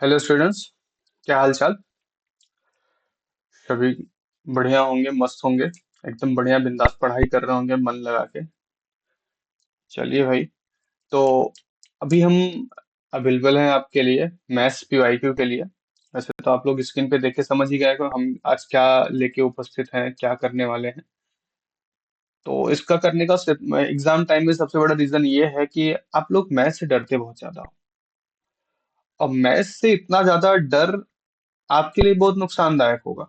Hello students. क्या हाल चाल। सभी बढ़िया होंगे, मस्त होंगे, एकदम बढ़िया बिंदास पढ़ाई कर रहे होंगे मन लगा के। चलिए भाई। तो अभी हम अवेलेबल हैं आपके लिए मैथ्स पीवाईक्यू के लिए। वैसे तो आप लोग स्क्रीन पे देख के समझ ही गए कि हम आज क्या लेके उपस्थित हैं, क्या करने वाले हैं। तो इसका करने का एग्जाम टाइम में सबसे बड़ा रीजन ये है कि आप लोग मैथ्स से डरते बहुत ज्यादा हो। और मैथ्स से इतना ज्यादा डर आपके लिए बहुत नुकसानदायक होगा।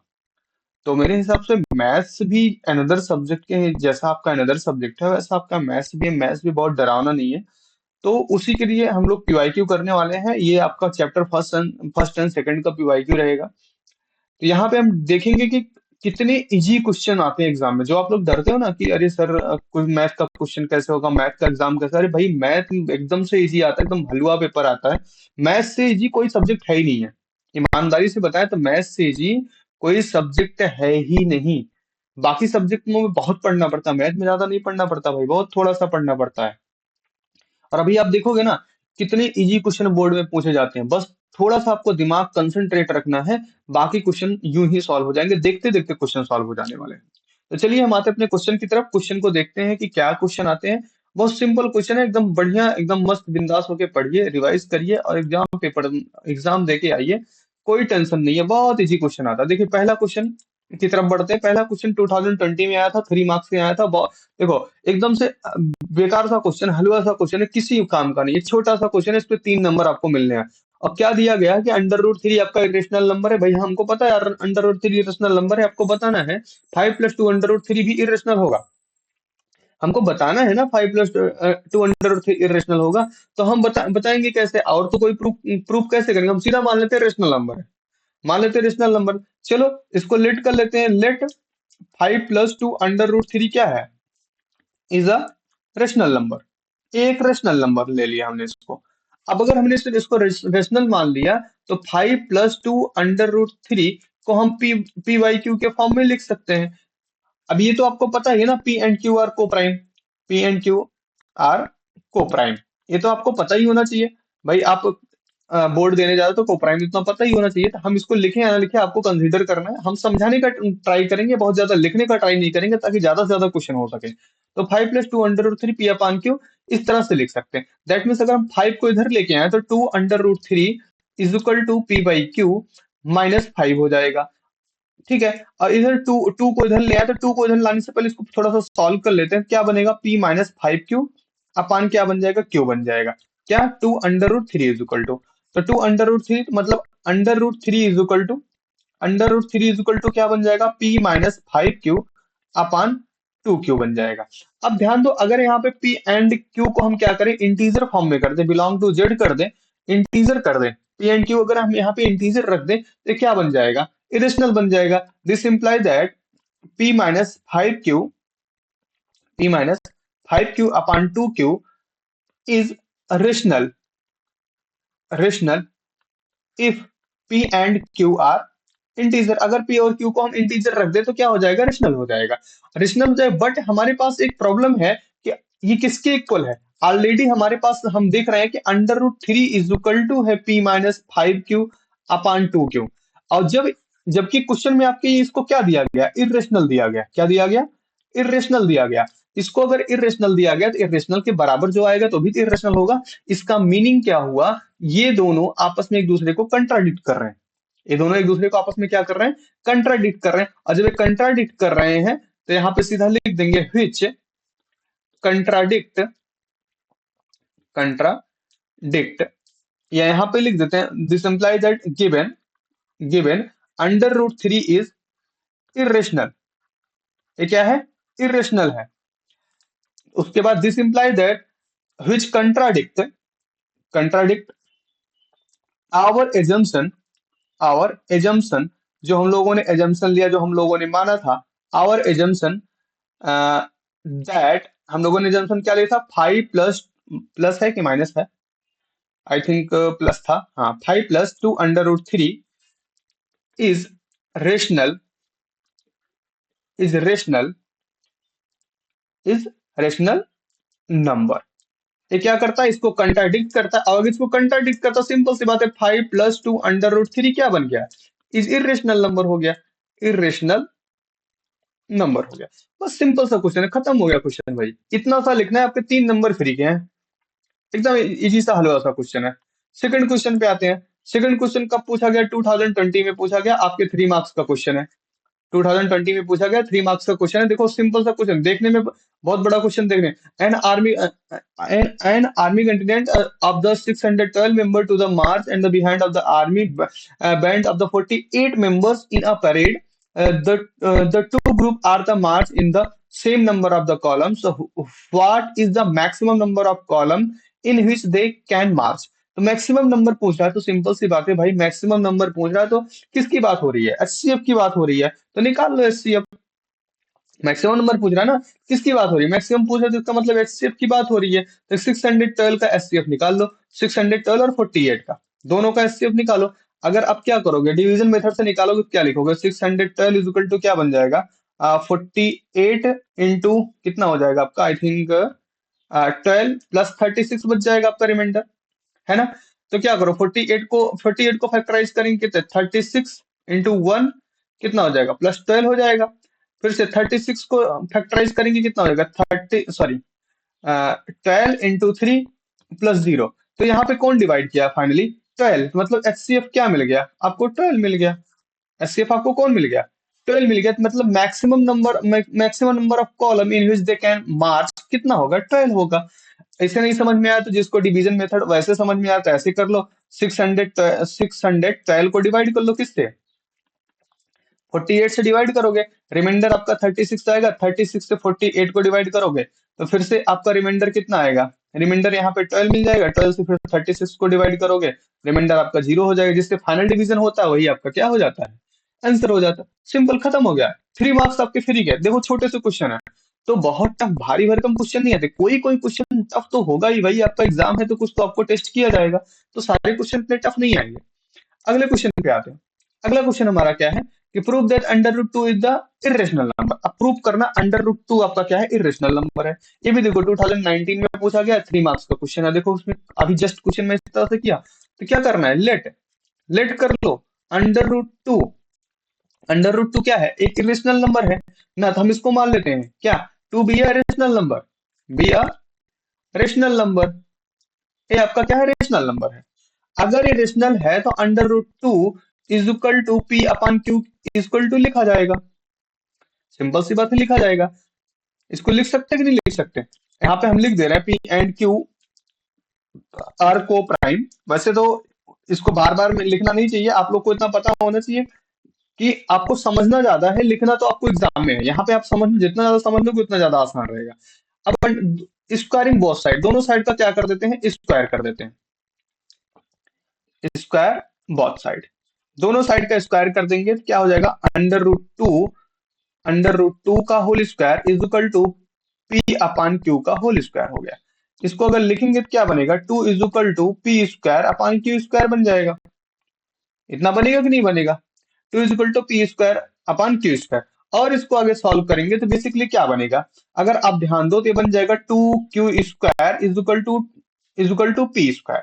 तो मेरे हिसाब से मैथ्स भी अनदर सब्जेक्ट के जैसा आपका अनदर सब्जेक्ट है, वैसा आपका मैथ्स भी है। मैथ्स भी बहुत डरावना नहीं है। तो उसी के लिए हम लोग पीवाईक्यू करने वाले हैं। ये आपका चैप्टर फर्स्ट एंड सेकंड का पीवाईक्यू रहेगा। तो यहाँ पे हम देखेंगे कि कितने इजी क्वेश्चन आते हैं एग्जाम में। जो आप लोग डरते हो ना कि अरे सर कोई मैथ का क्वेश्चन कैसे होगा, मैथ का एग्जाम कैसे, अरे भाई मैथ एकदम से इजी आता है, एकदम हलवा पेपर आता है। मैथ से इजी कोई सब्जेक्ट है ही नहीं है। ईमानदारी से बताया तो मैथ से इजी कोई सब्जेक्ट है ही नहीं। बाकी सब्जेक्ट में बहुत पढ़ना पड़ता है, मैथ में ज्यादा नहीं पढ़ना पड़ता भाई, बहुत थोड़ा सा पढ़ना पड़ता है। और अभी आप देखोगे ना कितने इजी क्वेश्चन बोर्ड में पूछे जाते हैं। बस थोड़ा सा आपको दिमाग कंसंट्रेट रखना है, बाकी क्वेश्चन यूं ही सॉल्व हो जाएंगे, देखते देखते क्वेश्चन सॉल्व हो जाने वाले हैं। तो चलिए हम आते हैं अपने क्वेश्चन की तरफ। क्वेश्चन को देखते हैं कि क्या क्वेश्चन आते हैं। बहुत सिंपल क्वेश्चन है, एकदम बढ़िया, एकदम मस्त बिंदास होके पढ़िए, रिवाइज करिए और एग्जाम दे के आइए। कोई टेंशन नहीं है, बहुत इजी क्वेश्चन आता है। देखिए पहला क्वेश्चन की तरफ बढ़ते हैं। पहला क्वेश्चन 2020 में आया था, 3 मार्क्स में आया था। देखो एकदम से बेकार सा क्वेश्चन, हलवा सा क्वेश्चन है, किसी काम का नहीं है, छोटा सा क्वेश्चन है, इस पे 3 नंबर आपको मिलने हैं। अब क्या दिया गया है कि अंडर रूट 3 आपका इरेशनल नंबर है। भाई हमको पता है यार अंडर रूट 3 इरेशनल नंबर है, आपको बताना है 5 + 2 अंडर रूट 3 भी इरेशनल होगा। हमको बताना है ना 5 + 2 अंडर रूट 3 इरेशनल होगा। तो हम बताएंगे कैसे, और तो कोई प्रूफ प्रूफ कैसे करेंगे। हम सीधा मान लेते हैं रेशनल नंबर है, मान लेते हैं रेशनल नंबर। चलो इसको लेट कर लेते हैं। लेट 5 + 2 अंडर रूट 3 क्या है, इज अ रेशनल नंबर। एक रेशनल नंबर ले लिया हमने इसको। अब अगर हमने इसको रेशनल मान लिया तो 5 + 2 अंडर रूट 3 को हम पी वाई क्यू के फॉर्म में लिख सकते हैं। अब ये तो आपको पता ही है ना, पी एंड क्यू आर को prime. P and Q R को प्राइम, ये तो आपको पता ही होना चाहिए। भाई आप बोर्ड देने जा रहे हो तो को प्राइम इतना पता ही होना चाहिए। तो हम इसको लिखे या ना लिखे आपको कंसीडर करना है। हम समझाने का ट्राई करेंगे, बहुत ज्यादा लिखने का ट्राई नहीं करेंगे, ताकि ज्यादा से ज्यादा क्वेश्चन हो सके। तो 5 + 2 under root 3 p upon q इस तरह से लिख सकते हैं। दैट मीन्स अगर हम 5 को इधर लेके आए तो 2 under root 3 is equal to p by q -5 हो जाएगा। ठीक है। और इधर टू टू को इधर ले आए तो टू को इधर लाने से पहले इसको थोड़ा सा सॉल्व कर लेते हैं। क्या बनेगा, p - 5q अपान क्या बन जाएगा, q बन जाएगा। क्या 2 under root 3 is equal to, तो 2 अंडर रूट 3 मतलब under root 3 is equal to क्या बन जाएगा, p - 5q अपान 2q बन जाएगा। अब ध्यान दो, अगर यहाँ पे p एंड q को हम क्या करें, इंटीजर फॉर्म में कर दें, बिलोंग टू जेड कर दें, इंटीजर कर दें। p एंड q अगर हम यहाँ पे इंटीजर रख दें तो क्या बन जाएगा, इरेशनल बन जाएगा। This imply that p minus five q p - 5q upon 2q is rational, rational if p and q are integer. अगर p और q को हम इंटीजर रख दे तो क्या हो जाएगा, रेशनल हो जाएगा। रेशनल हो जाए, बट हमारे पास एक प्रॉब्लम है कि ये किसके इक्वल है। ऑलरेडी हमारे पास हम देख रहे हैं कि under root 3 is equal to है p - 5q अपॉन 2q। और जबकि क्वेश्चन में आपके इसको क्या दिया गया, इरेशनल दिया गया। क्या दिया गया, इरेशनल दिया गया। इसको अगर इरेशनल दिया गया तो इरेशनल के बराबर जो आएगा तो भी तो इरेशनल होगा। इसका मीनिंग क्या हुआ, ये दोनों आपस में एक दूसरे को कंट्राडिक्ट कर रहे हैं। ये दोनों एक दूसरे को आपस में क्या कर रहे हैं, कंट्राडिक्ट कर रहे हैं। और जब ये कंट्राडिक्ट कर रहे हैं तो यहाँ पे सीधा लिख देंगे व्हिच कंट्राडिक्ट, कंट्राडिक्ट, या यहाँ पे लिख देते हैं this imply that given, given under root 3 is irrational. ये क्या है, इरेशनल है। उसके बाद this imply that which contradict, contradict our assumption, our assumption, जो हम लोगों ने एजम्पशन लिया, जो हम लोगों ने माना था, आवर एजम्पशन दैट, हम लोगों ने एजम्पशन क्या लिया था, 5 प्लस है कि माइनस है, आई थिंक प्लस था, हाँ। 5 + 2 under root 3 is rational, is rational, is rational number. ये क्या करता है, इसको कंट्राडिक्ट करता है। और इसको कंट्राडिक्ट करता, सिंपल सी बात है, 5 + 2 √3 क्या बन गया, इज इरेशनल नंबर हो गया, इरेशनल नंबर हो गया। बस सिंपल सा क्वेश्चन है, खत्म हो गया क्वेश्चन भाई। इतना सा लिखना है, आपके 3 नंबर फ्री के हैं। एकदम इजी सा हलवा सा क्वेश्चन है। सेकंड क्वेश्चन पे आते हैं। सेकंड क्वेश्चन कब पूछा गया, 2020 में पूछा गया, आपके 3 मार्क्स का क्वेश्चन है। 2020 में पूछा गया, 3 मार्क्स का क्वेश्चन है। देखो सिंपल सा क्वेश्चन, देखने में बहुत बड़ा क्वेश्चन देखने। An army continent of the 612 member to the march and the behind of the army band of the 48 members in a parade. The two group are the march in the same number of the columns. So what is the maximum number of column in which they can march? तो maximum number पूछ रहा है, तो simple सी बात है भाई, maximum number पूछ रहा है तो किसकी बात हो रही है, एचसीएफ की बात हो रही है, तो निकाल लो एचसीएफ। मैक्सिमम नंबर पूछ रहा है ना, किसकी बात हो रही है, मैक्सिमम पूछ रहा है, तो इसका मतलब एचसीएफ की बात हो रही है। तो 612 का एचसीएफ निकाल लो, 612 और 48 का, दोनों का एचसीएफ निकालो। अगर आप क्या करोगे, डिवीजन मेथड से निकालोगे तो क्या लिखोगे, 612 इज इक्वल टू क्या बन जाएगा, 48 इंटू कितना हो जाएगा आपका, आई थिंक 12 + 36 बच जाएगा आपका रिमाइंडर, है ना। तो क्या करो, 48 को फैक्टराइज करेंगे कितने, 36 × 1 कितना हो जाएगा, +12 हो जाएगा। फिर से 36 को फैक्टराइज करेंगे कितना हो जाएगा, 12 × 3 +0। तो यहाँ पे कौन डिवाइड किया फाइनली, 12, मतलब एचसीएफ क्या मिल गया आपको, 12 मिल गया। एचसीएफ आपको कौन मिल गया, 12 मिल गया। तो मतलब maximum number of column in which they can march कितना होगा, 12 होगा। ऐसे नहीं समझ में आया तो जिसको डिवीजन मेथड वैसे समझ में आता है ऐसे कर लो, 612 को डिवाइड कर लो किससे, 48 से डिवाइड करोगे, रिमाइंडर आपका 36 आएगा। 36 से 48 को डिवाइड करोगे तो फिर से आपका रिमाइंडर कितना आएगा, रिमाइंडर यहाँ पे 12 मिल जाएगा। 12 से फिर 36 को डिवाइड करोगे, रिमाइंडर आपका 0 हो जाएगा। जिससे फाइनल डिवीजन होता है वही आपका क्या हो जाता है, आंसर हो जाता है। सिंपल, खत्म हो गया। 3 मार्क्स आपके फ्री गए। देखो छोटे से क्वेश्चन है, तो बहुत टफ भारी भरकम क्वेश्चन नहीं आते, कोई कोई क्वेश्चन टफ तो होगा ही भाई, आपका एग्जाम है तो कुछ तो आपको टेस्ट किया जाएगा, तो सारे क्वेश्चन इतने टफ नहीं आएंगे। अगले क्वेश्चन पे आते हैं। अगला क्वेश्चन हमारा क्या है कि prove that √2 is the irrational number. अब प्रूव करना √2 आपका क्या है, इरेशनल नंबर है। ये भी देखो 2019 में पूछा गया, 3 मार्क्स का क्वेश्चन है। देखो उसमें अभी जस्ट क्वेश्चन में इस तरह से किया, तो क्या करना है, लेट लेट कर लो √2। √2 क्या है, एक इरेशनल नंबर है ना, तो हम इसको मान लेते हैं क्या, to be a rational number, be a rational number. ये आपका क्या है, रेशनल नंबर है। अगर ये रेशनल है तो √2 is equal to p upon q equal to लिखा जाएगा। सिंपल सी बात है, लिखा जाएगा। इसको लिख सकते हैं कि नहीं लिख सकते, यहाँ पे हम लिख दे रहे हैं पी एंड क्यू आर को प्राइम। वैसे तो इसको बार बार में लिखना नहीं चाहिए, आप लोग को इतना पता होना चाहिए कि आपको समझना ज्यादा है, लिखना तो आपको एग्जाम में है। यहाँ पे आप समझ, जितना ज्यादा समझ लोगे उतना ज्यादा आसान रहेगा। अब स्क्वायरिंग बोथ साइड, दोनों साइड का क्या कर देते हैं, स्क्वायर कर देते हैं, स्क्वायर बोथ साइड। दोनों साइड का स्क्वायर कर देंगे तो क्या हो जाएगा, √2 का whole square is equal to p upon q का होल स्क्वायर हो गया। इसको अगर लिखेंगे तो क्या बनेगा, 2 is equal to p square upon q square बन जाएगा। इतना बनेगा कि नहीं बनेगा, 2 is equal to p square upon q square. और इसको आगे सॉल्व करेंगे तो बेसिकली क्या बनेगा, अगर आप ध्यान दो तो ये बन जाएगा 2q² is equal to p square.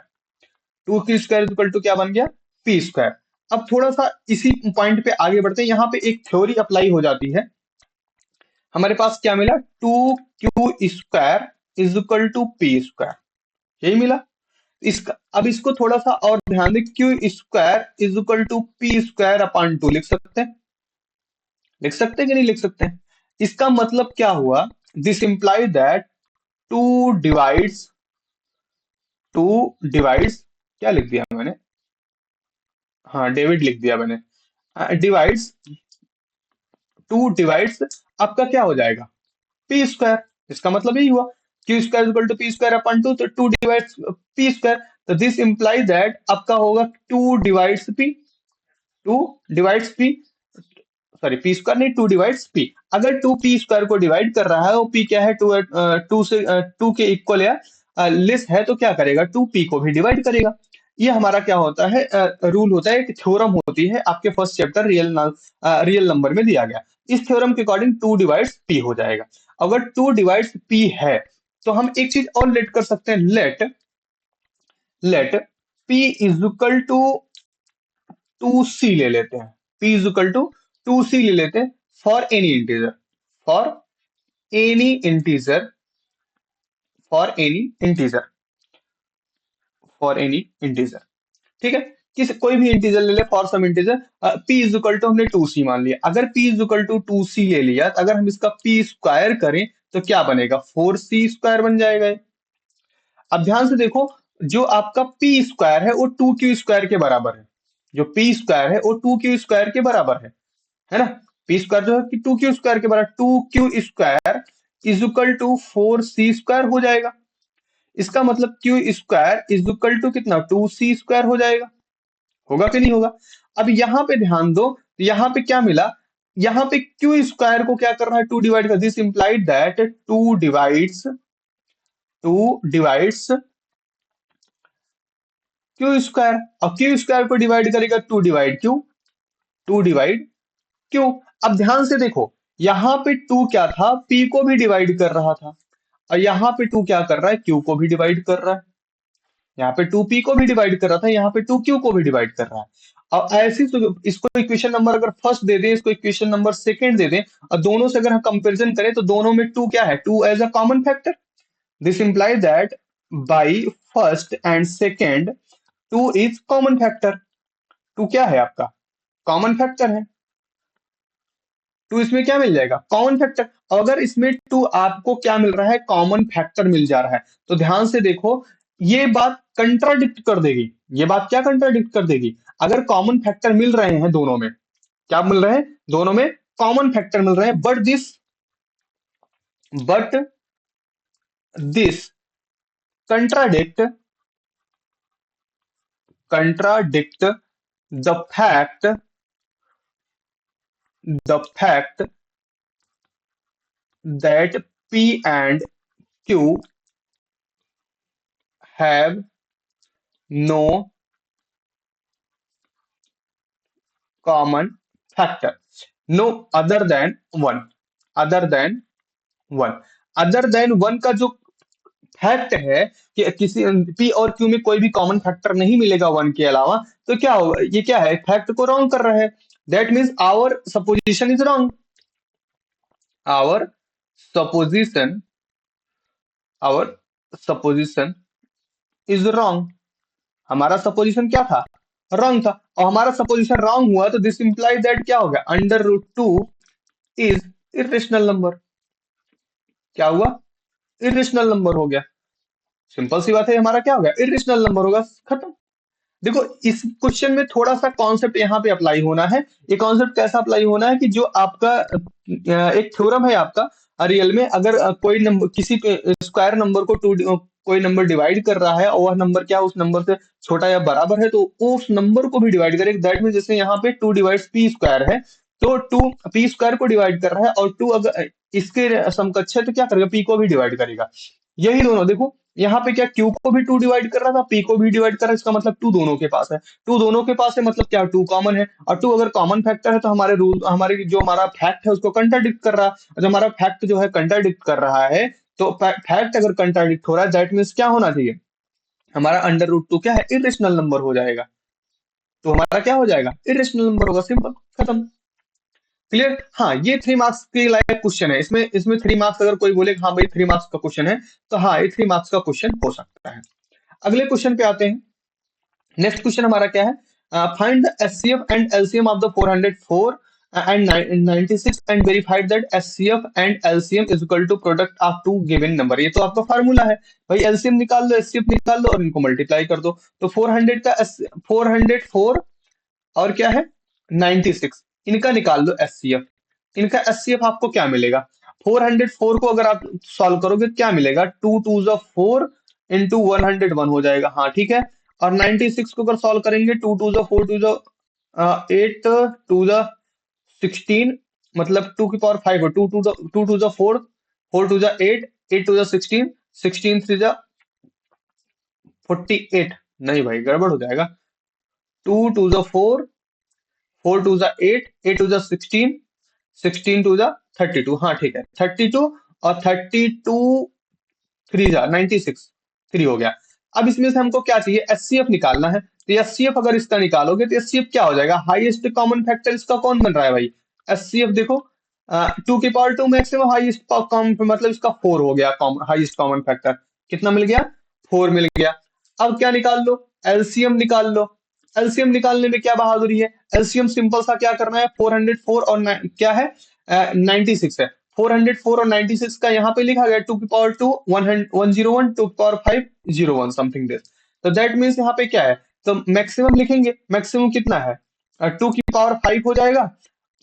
2q² is equal to क्या बन गया, पी स्क्वायर। अब थोड़ा सा इसी पॉइंट पे आगे बढ़ते हैं। यहाँ पे एक थ्योरी अप्लाई हो जाती है। हमारे पास क्या मिला, 2q² is equal to p square, यही मिला। इसका अब इसको थोड़ा सा और ध्यान दें, q² is equal to p square upon 2 लिख सकते हैं, लिख सकते हैं कि नहीं लिख सकते हैं। इसका मतलब क्या हुआ, this imply that to divides to divides क्या लिख दिया मैंने, हाँ डेविड लिख दिया मैंने, डिवाइड्स टू डिवाइड्स आपका क्या हो जाएगा, पी स्क्वायर। इसका मतलब यही हुआ, q² equal to p square upon 2, तो 2 डिवाइड्स पी स्क्वायर। तो दिस इंप्लाई दैट आपका होगा 2 divides p, sorry p square नहीं, 2 डिवाइड्स पी। अगर 2 p² को डिवाइड कर रहा है, वो p क्या है, 2 के इक्वल या लेस है, तो क्या करेगा, 2p को भी डिवाइड करेगा। ये हमारा क्या होता है, रूल होता है, एक थ्योरम होती है, आपके फर्स्ट चैप्टर रियल नंबर में दिया गया। इस थ्योरम के अकॉर्डिंग 2 डिवाइड्स p हो जाएगा। अगर 2 डिवाइड्स p है तो हम एक चीज और लेट कर सकते हैं, let p is equal to 2c ले लेते हैं, p is equal to 2c ले लेते हैं for any integer, for any integer, for any integer, for any integer. ठीक है, किस कोई भी इंटीजर ले ले for some integer. p is equal to हमने 2c मान लिया, अगर p is equal to 2c ले लिया तो अगर हम इसका p स्क्वायर करें तो क्या बनेगा, 4c स्क्वायर बन जाएगा ये। अब ध्यान से देखो, जो आपका पी स्क्वायर है वो 2q स्क्वायर के बराबर है, जो पी स्क्वायर है वो 2q स्क्वायर के बराबर है ना। पी स्क्वायर जो है कि 2q स्क्वायर के बराबर, 2q square is equal to 4c square हो जाएगा। इसका मतलब q square is equal to कितना, 2c स्क्वायर हो जाएगा, होगा कि नहीं होगा। अब यहां पे ध्यान दो, यहां पे क्या मिला, यहां पे क्यू स्क्वायर को क्या कर रहा है, टू डिवाइड कर, this implied that to divides Q square, और क्यू स्क्वायर को डिवाइड करेगा टू डिवाइड क्यू। अब ध्यान से देखो, यहां पे टू क्या था, पी को भी डिवाइड कर रहा था, और यहां पे टू क्या कर रहा है, क्यू को भी डिवाइड कर रहा है। यहाँ पे टू पी को भी डिवाइड कर रहा था, यहाँ पे टू क्यू को भी डिवाइड कर रहा है। और ऐसी तो इसको इक्वेशन नंबर अगर फर्स्ट दे दें, इसको इक्वेशन नंबर सेकंड दे दें, और दोनों से अगर हम कंपैरिजन करें तो दोनों में टू क्या है, two as a common factor. This implies that by first and second two is common factor. Two क्या है आपका, कॉमन फैक्टर है। टू इसमें क्या मिल जाएगा, कॉमन फैक्टर। अगर इसमें टू आपको क्या मिल रहा है, कॉमन फैक्टर मिल जा रहा है, तो ध्यान से देखो, ये बात कंट्राडिक्ट कर देगी, ये बात क्या कंट्राडिक्ट कर देगी, अगर कॉमन फैक्टर मिल रहे हैं दोनों में, क्या मिल रहे हैं, दोनों में कॉमन फैक्टर मिल रहे हैं, but this contradict contradict the fact that P and Q have no common factor, no other than one, other than one, other than one का जो फैक्ट है कि किसी पी और क्यू में कोई भी कॉमन फैक्टर नहीं मिलेगा वन के अलावा, तो क्या होगा, ये क्या है, फैक्ट को रॉन्ग कर रहा है। That means our supposition is wrong, our supposition our supposition is wrong. हमारा सपोजिशन क्या था, रॉन्ग था, और हमारा सपोजिशन रॉन्ग हुआ तो दिस इंप्लाई दैट क्या हो गया, under root 2 is irrational number. क्या हुआ, इरेशनल नंबर हो गया। सिंपल सी बात है, हमारा क्या हो गया, इरेशनल नंबर होगा, खत्म। देखो इस क्वेश्चन में थोड़ा सा कॉन्सेप्ट यहाँ पे अप्लाई होना है। ये कॉन्सेप्ट कैसा अप्लाई होना है कि जो आपका एक थ्योरम है आपका, रियल में अगर कोई नंबर किसी स्क्वायर नंबर को कोई नंबर डिवाइड कर रहा है और वह नंबर क्या उस नंबर से छोटा या बराबर है, तो वो उस नंबर को भी डिवाइड करेगा। दैट मीन जैसे यहाँ पे टू डिवाइड्स पी स्क्वायर है, तो टू पी स्क्वायर को डिवाइड कर रहा है, और टू अगर इसके समकक्ष है तो क्या करेगा, पी को भी डिवाइड करेगा। यही दोनों देखो, यहाँ पे क्या क्यू को भी टू डिवाइड कर रहा था, पी को भी डिवाइड कर रहा है, इसका मतलब टू दोनों के पास है। टू दोनों के पास है मतलब क्या, टू कॉमन है, और टू अगर कॉमन फैक्टर है तो हमारे रूल, हमारे जो हमारा फैक्ट है उसको कंट्राडिक्ट कर रहा है। और जब हमारा फैक्ट जो है कंट्राडिक्ट कर रहा है, तो फैक्ट अगर कंट्राडिक्ट हो रहा है दैट मीन्स क्या होना चाहिए, हमारा अंडर रूट 2 क्या है, इरेशनल नंबर हो जाएगा। तो हमारा क्या हो जाएगा, इरेशनल नंबर होगा, सिंपल, खत्म, क्लियर। हाँ, ये 3 मार्क्स के लायक क्वेश्चन है, इसमें इसमें 3 मार्क्स अगर कोई बोले कि हाँ भाई 3 मार्क्स का क्वेश्चन है, तो हाँ ये 3 मार्क्स का क्वेश्चन हो सकता है। अगले क्वेश्चन पे आते हैं। नेक्स्ट क्वेश्चन हमारा क्या है, find the HCF and LCM of the 404 and 96 and verified that HCF and LCM is equal to product of two given number. ये तो आपका फार्मूला है भाई, एलसीएम निकाल लो, एचसीएफ निकाल लो, और इनको मल्टीप्लाई कर दो। तो 404 और क्या है 96, इनका निकाल लो एचसीएफ। इनका एचसीएफ आपको क्या मिलेगा, 404 को अगर आप सॉल्व करोगे तो क्या मिलेगा, 2 2 4 इंटू 101 हो जाएगा, हाँ ठीक है। और 96 को अगर सॉल्व करेंगे, 2 2 4 2 8 2 16, मतलब 2 की पावर 5 है, 2 2 4 4 2 8 8 2 16 16 3 48, नहीं भाई गड़बड़ हो जाएगा। 2 2 4 4 2 8 8 2 16 16 2 32, हाँ ठीक है 32, और 32 थ्री जा 96, थ्री हो गया। अब इसमें से हमको क्या चाहिए, एचसीएफ निकालना है। तो एचसीएफ अगर इसका निकालोगे तो एचसीएफ क्या हो जाएगा, हाईएस्ट कॉमन फैक्टर इसका कौन बन रहा है भाई, एचसीएफ देखो, टू की power two maximum highest common, मतलब इसका फोर हो गया, हाईएस्ट कॉमन फैक्टर कितना मिल गया, फोर मिल गया। अब क्या निकाल लो, एलसीएम निकाल लो। एलसीएम निकालने में क्या बहादुरी है, एलसीएम सिंपल सा क्या करना है, 404 और क्या है, 96 है। 404 और 96 का यहाँ पे लिखा गया टू की पावर टू 101, टू की पावर 501 समथिंग दिस। तो दैट मीन्स यहाँ पे क्या है, तो मैक्सिमम लिखेंगे, मैक्सिमम कितना है, टू की पावर 5 हो जाएगा,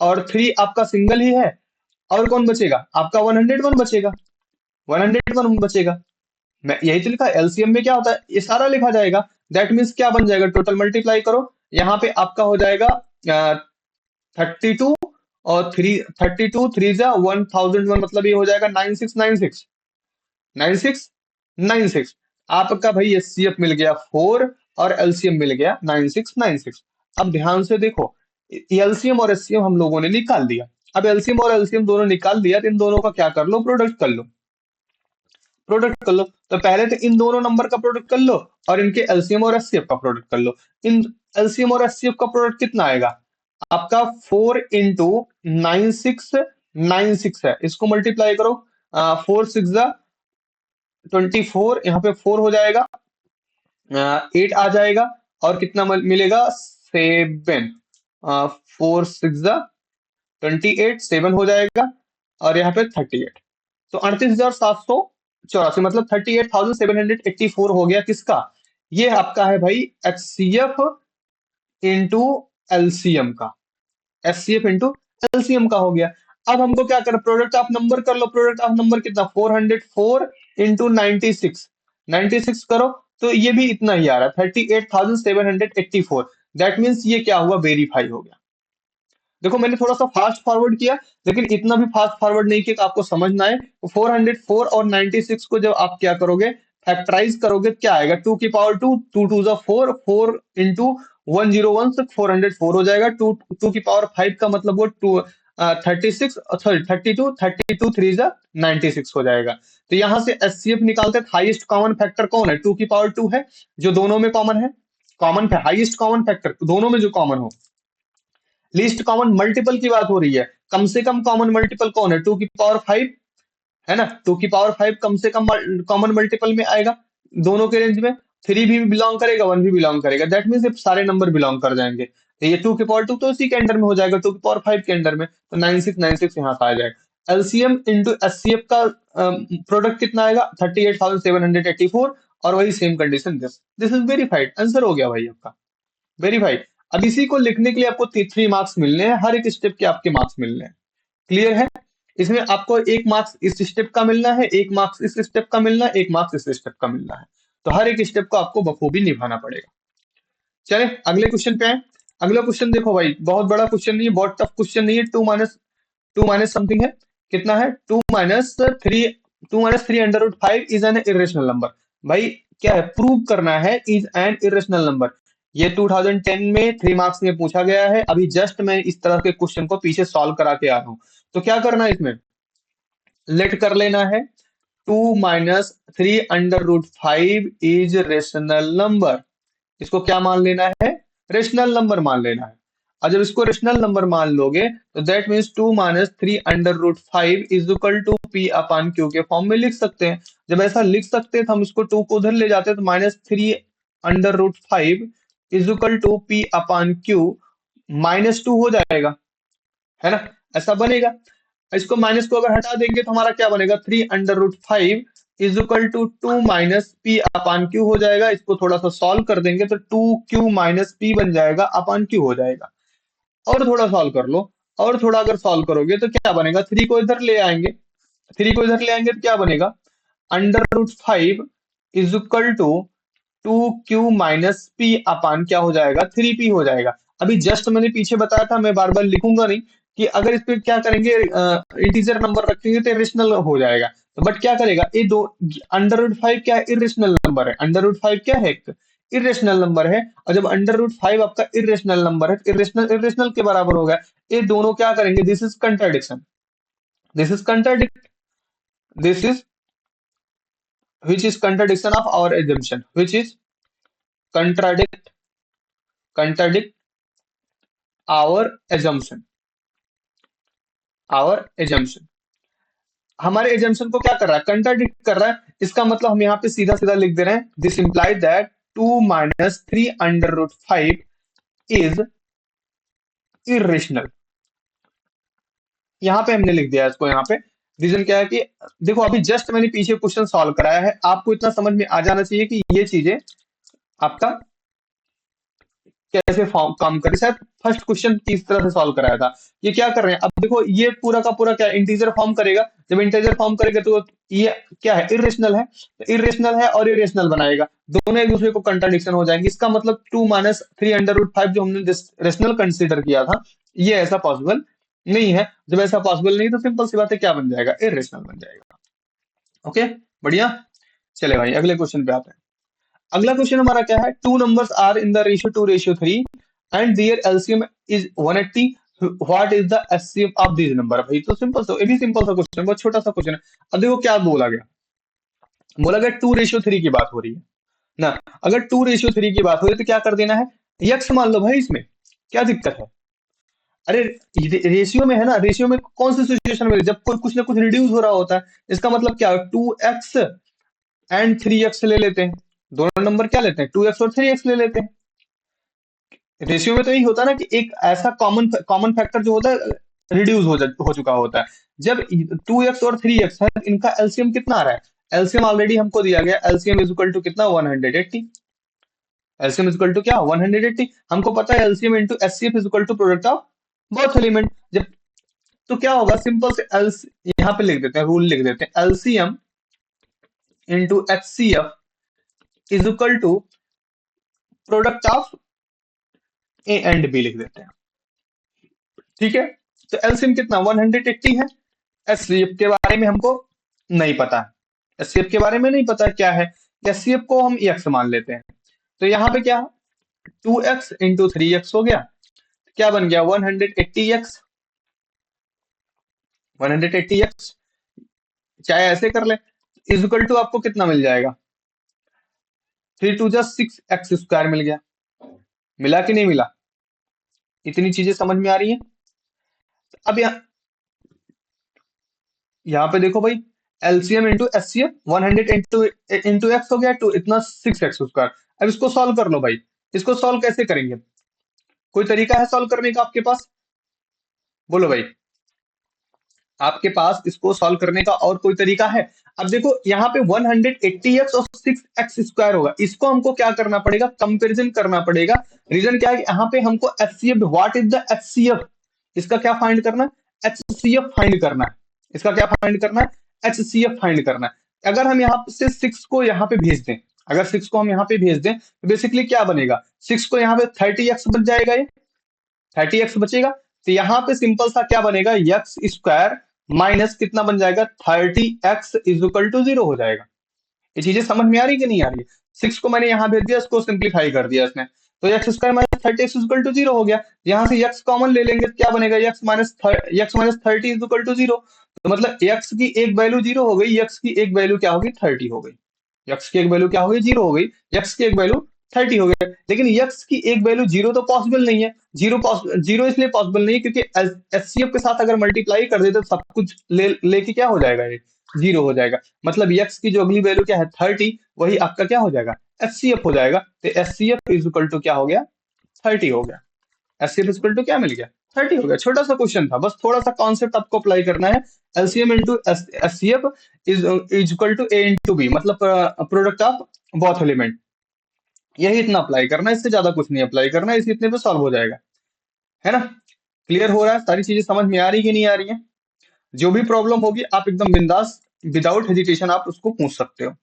और थ्री आपका सिंगल ही है, और कौन बचेगा आपका 101 बचेगा, 101 बचेगा। मैं यही तो लिखा, एलसीएम में क्या होता है ये सारा लिखा जाएगा। दैट मीन्स क्या बन जाएगा, टोटल मल्टीप्लाई करो, यहाँ पे आपका हो जाएगा 32, और थ्री 32 थ्री जा 1001, मतलब ये हो जाएगा 9696, 9696। आपका भाई एचसीएफ मिल गया फोर, और एलसीएम मिल गया 9696। अब ध्यान से देखो, एलसीएम और एचसीएम हम लोगों ने निकाल दिया। अब एलसीएम और एलसीएम दोनों निकाल दिया, तो इन दोनों का क्या कर लो, प्रोडक्ट कर लो, प्रोडक्ट कर लो। तो पहले तो इन दोनों नंबर का प्रोडक्ट कर लो, और इनके एलसीएम और एचसीएफ का प्रोडक्ट कर लो। इन एलसीएम और एचसीएफ का प्रोडक्ट कितना आएगा, आपका 4 into 9696 है, इसको मल्टीप्लाई करो, 4 6 24, यहाँ पे फोर हो जाएगा, 8 आ जाएगा, और कितना मिलेगा, सेवन, 4 6 28, सेवन हो जाएगा, और यहाँ पे 38, तो 38,784, मतलब 38,784 हो गया किसका, ये आपका है भाई एचसीएफ इंटू एलसीएम का, एचसीएफ इंटू एलसीएम का हो गया। अब हमको क्या कर, प्रोडक्ट ऑफ नंबर कर लो, प्रोडक्ट ऑफ नंबर कितना, 404 into 96, 96 करो, तो ये भी इतना ही आ रहा है, 38,784। दैट मीन्स ये क्या हुआ, वेरीफाई हो गया। देखो मैंने थोड़ा सा फास्ट फॉरवर्ड किया, लेकिन इतना भी फास्ट फॉरवर्ड नहीं किया कि आपको समझ ना आए। 404 और 96 को जब आप क्या करोगे, फैक्टराइज करोगे, क्या आएगा, टू की पावर टू, टू टू जा फोर, फोर इंटू 101 से 404 हो जाएगा, टू टू की पावर फाइव का मतलब वो टू 36, सॉरी 32, 32 थ्री जा 96 हो जाएगा। तो यहां से एचसीएफ निकालते हैं, हाईएस्ट कॉमन फैक्टर कौन है, टू की पावर टू है, जो दोनों में कॉमन है, कॉमन है हाईएस्ट कॉमन फैक्टर दोनों में जो कॉमन हो। लीस्ट कॉमन मल्टीपल की बात हो रही है, कम से कम कॉमन मल्टीपल कौन है, टू की पावर फाइव है ना, टू की पावर फाइव कम से कम कॉमन मल्टीपल में आएगा दोनों के रेंज में, थ्री भी बिलोंग करेगा, वन भी बिलोंग करेगा, दैट मीन्स ये सारे नंबर बिलोंग कर जाएंगे। तो ये टू की पावर टू तो इसी के अंडर में हो जाएगा, टू की पावर फाइव के अंडर में, तो 9696 यहाँ से आ जाएगा। एलसीएम इंटू एचसीएफ का प्रोडक्ट कितना आएगा, 38,784, और वही same condition, this this is verified, answer हो गया भाई आपका, वेरीफाइड। अब इसी को लिखने के लिए आपको थ्री मार्क्स मिलने हैं, हर एक स्टेप के आपके मार्क्स मिलने हैं, क्लियर है। इसमें आपको एक मार्क्स इस स्टेप का मिलना है, एक मार्क्स इस स्टेप का मिलना है, एक मार्क्स इस स्टेप का मिलना है, तो हर एक स्टेप को आपको बखूबी निभाना पड़ेगा। चले अगले क्वेश्चन पे आए। अगला क्वेश्चन देखो भाई, बहुत बड़ा क्वेश्चन नहीं है, बहुत टफ क्वेश्चन नहीं है, टू माइनस समथिंग है, कितना है, two minus three under root five is an irrational number. भाई क्या है, प्रूव करना है इज एन इरेशनल नंबर। ये 2010 में थ्री मार्क्स में पूछा गया है, अभी जस्ट मैं इस तरह के क्वेश्चन को पीछे सॉल्व करा के आ रहा हूँ। तो क्या करना है इसमें, लेट कर लेना है, two minus three under root five is rational number, इसको क्या मान लेना है, रेशनल नंबर मान लेना है। और जब इसको रेशनल नंबर मान लोगे, तो that means two minus three under root five is equal to p upon q के फॉर्म में लिख सकते हैं। जब ऐसा लिख सकते हैं तो हम इसको टू को उधर ले जाते हैं, तो minus three under root five is equal to p upon q minus two हो जाएगा, है ना, ऐसा बनेगा। इसको माइनस को अगर हटा देंगे तो हमारा क्या बनेगा, three under root five is equal to two minus p upon q हो जाएगा। इसको थोड़ा सा सॉल्व कर देंगे तो टू क्यू माइनस पी बन जाएगा, अपान क्यू हो जाएगा। और थोड़ा सॉल्व कर लो, और थोड़ा अगर सॉल्व करोगे तो क्या बनेगा, थ्री को इधर ले आएंगे, थ्री को इधर ले आएंगे तो क्या बनेगा, under root five is equal to two q minus p upon क्या हो जाएगा, थ्री पी हो जाएगा। अभी जस्ट मैंने पीछे बताया था, मैं बार बार लिखूंगा नहीं, कि अगर इस पे क्या करेंगे, इंटीजर नंबर रखेंगे तो इरेशनल हो जाएगा। तो बट क्या करेगा, ये दो, अंडर रूट फाइव क्या है, इरेशनल नंबर है, अंडर रूट फाइव क्या है, एक इरेशनल नंबर है। और जब अंडर रूट फाइव आपका इरेशनल नंबर है, इरेशनल इरेशनल के बराबर होगा, ये दोनों क्या करेंगे, this is contradiction, this is contradict, this is which is contradiction of our assumption, which is contradict contradict our assumption, our assumption। हमारे एजम्पशन को क्या कर रहा है, कंट्राडिक्ट कर रहा है। इसका मतलब हम यहाँ पे सीधा सीधा लिख दे रहे हैं, this imply that 2 - 3√5 is irrational. यहाँ पे हमने लिख दिया है इसको। यहाँ पे रीजन क्या है कि देखो अभी जस्ट मैंने पीछे क्वेश्चन सॉल्व कराया है, आपको इतना समझ में आ जाना चाहिए कि ये चीजें आपका कैसे फॉर्म काम करे। शायद फर्स्ट क्वेश्चन किस तरह से सॉल्व कराया था। ये क्या कर रहे हैं, अब देखो ये पूरा का पूरा क्या इंटीजर फॉर्म करेगा। जब इंटीजर फॉर्म करेगा तो ये क्या है, इरेशनल है। तो इरेशनल है और इरेशनल बनाएगा, दोनों एक दूसरे को कंट्राडिक्शन हो जाएंगे। इसका मतलब 2 - 3√5 जो हमने रेशनल कंसिडर किया था, ये ऐसा पॉसिबल नहीं है। जब ऐसा पॉसिबल नहीं तो सिंपल सी बात है, क्या बन जाएगा, इरेशनल बन जाएगा। ओके, बढ़िया। चले भाई अगले क्वेश्चन पे आते हैं। अगला क्वेश्चन हमारा क्या है, two numbers are in the ratio 2:3 and their LCM is 180, what is the HCF of this number. भाई तो सिंपल सा, ये भी सिंपल सा क्वेश्चन, बहुत छोटा सा क्वेश्चन है। अब देखो क्या बोला गया, बोला गया 2:3 की बात हो रही है ना। अगर 2:3 की बात हो रही है तो क्या कर देना है, यक्स मान लो भाई, इसमें क्या दिक्कत है। अरे रेशियो में है ना, रेशियो में कौन सी सिचुएशन में, जब कोई कुछ ना कुछ रिड्यूस हो रहा होता है। इसका मतलब क्या, 2x एंड 3x ले लेते हैं, दोनों नंबर क्या लेते हैं, 2x और 3x ले लेते हैं। रेशियो में तो यही होता है ना कि एक ऐसा कॉमन कॉमन फैक्टर जो होता है रिड्यूस हो चुका होता है। जब 2x और 3x है, इनका एलसीएम कितना आ रहा है, एलसीएम ऑलरेडी हमको दिया गया, एलसीएम इज इक्वल टू कितना, 180। एलसीएम इज इक्वल टू क्या, 180। हमको पता है LCM into HCF is equal to product of both element. जब तो क्या होगा, सिंपल से एल, यहाँ पे लिख देते हैं, रूल लिख देते हैं, LCM into HCF is equal to product of A and B लिख देते हैं। ठीक है, तो एलसीएम कितना, 180 है। एचसीएफ के बारे में हमको नहीं पता है, एचसीएफ के बारे में नहीं पता क्या है, एचसीएफ को हम एक्स मान लेते हैं। तो यहाँ पे क्या, 2x इंटू 3x हो गया, क्या बन गया, 180x, 180x। चाहे ऐसे कर ले, इज इक्वल टू आपको कितना मिल जाएगा, 3 × 2 = 6x² मिल गया। मिला कि नहीं मिला, इतनी चीजें समझ में आ रही है। अब यहाँ पे देखो भाई, LCM into HCF 100 into x हो गया, टू इतना 6x²। अब इसको सॉल्व कर लो भाई, इसको सॉल्व कैसे करेंगे, कोई तरीका है सॉल्व करने का आपके पास, बोलो भाई, आपके पास इसको सॉल्व करने का और कोई तरीका है। अब देखो यहाँ पे 180x और 6x² होगा, इसको हमको क्या करना पड़ेगा, कंपेरिजन करना पड़ेगा। रीजन क्या है कि यहाँ पे हमको HCF, what is the HCF, इसका क्या फाइंड करना है, एचसीएफ फाइंड करना है। इसका क्या फाइंड करना है, एचसीएफ फाइंड करना है। अगर हम यहाँ से 6 को यहाँ पे भेज दें, अगर 6 को हम यहाँ पे भेज दें तो बेसिकली क्या बनेगा, 6 को यहाँ पे 30x बच जाएगा, ये 30x बचेगा। तो यहाँ पे सिंपल सा क्या बनेगा, x² माइनस कितना बन जाएगा, 30x इज इक्वल टू 0 हो जाएगा। ये चीजें समझ में आ रही कि नहीं आ रही है। 6 को मैंने यहाँ भेज दिया, इसको सिंप्लीफाई कर दिया इसने, तो x² minus 30x is equal to 0 हो गया। यहाँ से x कॉमन ले लेंगे, क्या बनेगा, x minus 30 is equal to 0। तो मतलब x की एक वैल्यू 0 हो गई, x की एक वैल्यू क्या होगी, 30 हो गई। x की एक वैल्यू क्या हो गई, 0 हो गई, x की एक वैल्यू 30 हो गई। लेकिन x की एक वैल्यू 0 तो पॉसिबल नहीं है। जीरो इसलिए पॉसिबल नहीं है क्योंकि एचसीएफ के साथ अगर मल्टीप्लाई कर दे तो सब कुछ लेके क्या हो जाएगा, ये 0 हो जाएगा। मतलब x की जो अगली वैल्यू क्या है, 30, वही आपका क्या हो जाएगा, एचसीएफ हो जाएगा। तो एचसीएफ इज इक्वल टू क्या हो गया, 30 हो गया। एचसीएफ इज इक्वल टू क्या मिल गया, 30 हो गया। छोटा सा क्वेश्चन था, बस थोड़ा सा कॉन्सेप्ट आपको अप्लाई करना है। LCM into HCF is equal to A into B, मतलब प्रोडक्ट ऑफ बोथ एलिमेंट। यही इतना अप्लाई करना है, इससे ज्यादा कुछ नहीं अप्लाई करना है, इसी इतने पे सॉल्व हो जाएगा, है ना। क्लियर हो रहा है, सारी चीजें समझ में आ रही कि नहीं आ रही है। जो भी प्रॉब्लम होगी आप एकदम बिंदास, विदाउट हेजिटेशन आप उसको पूछ सकते हो।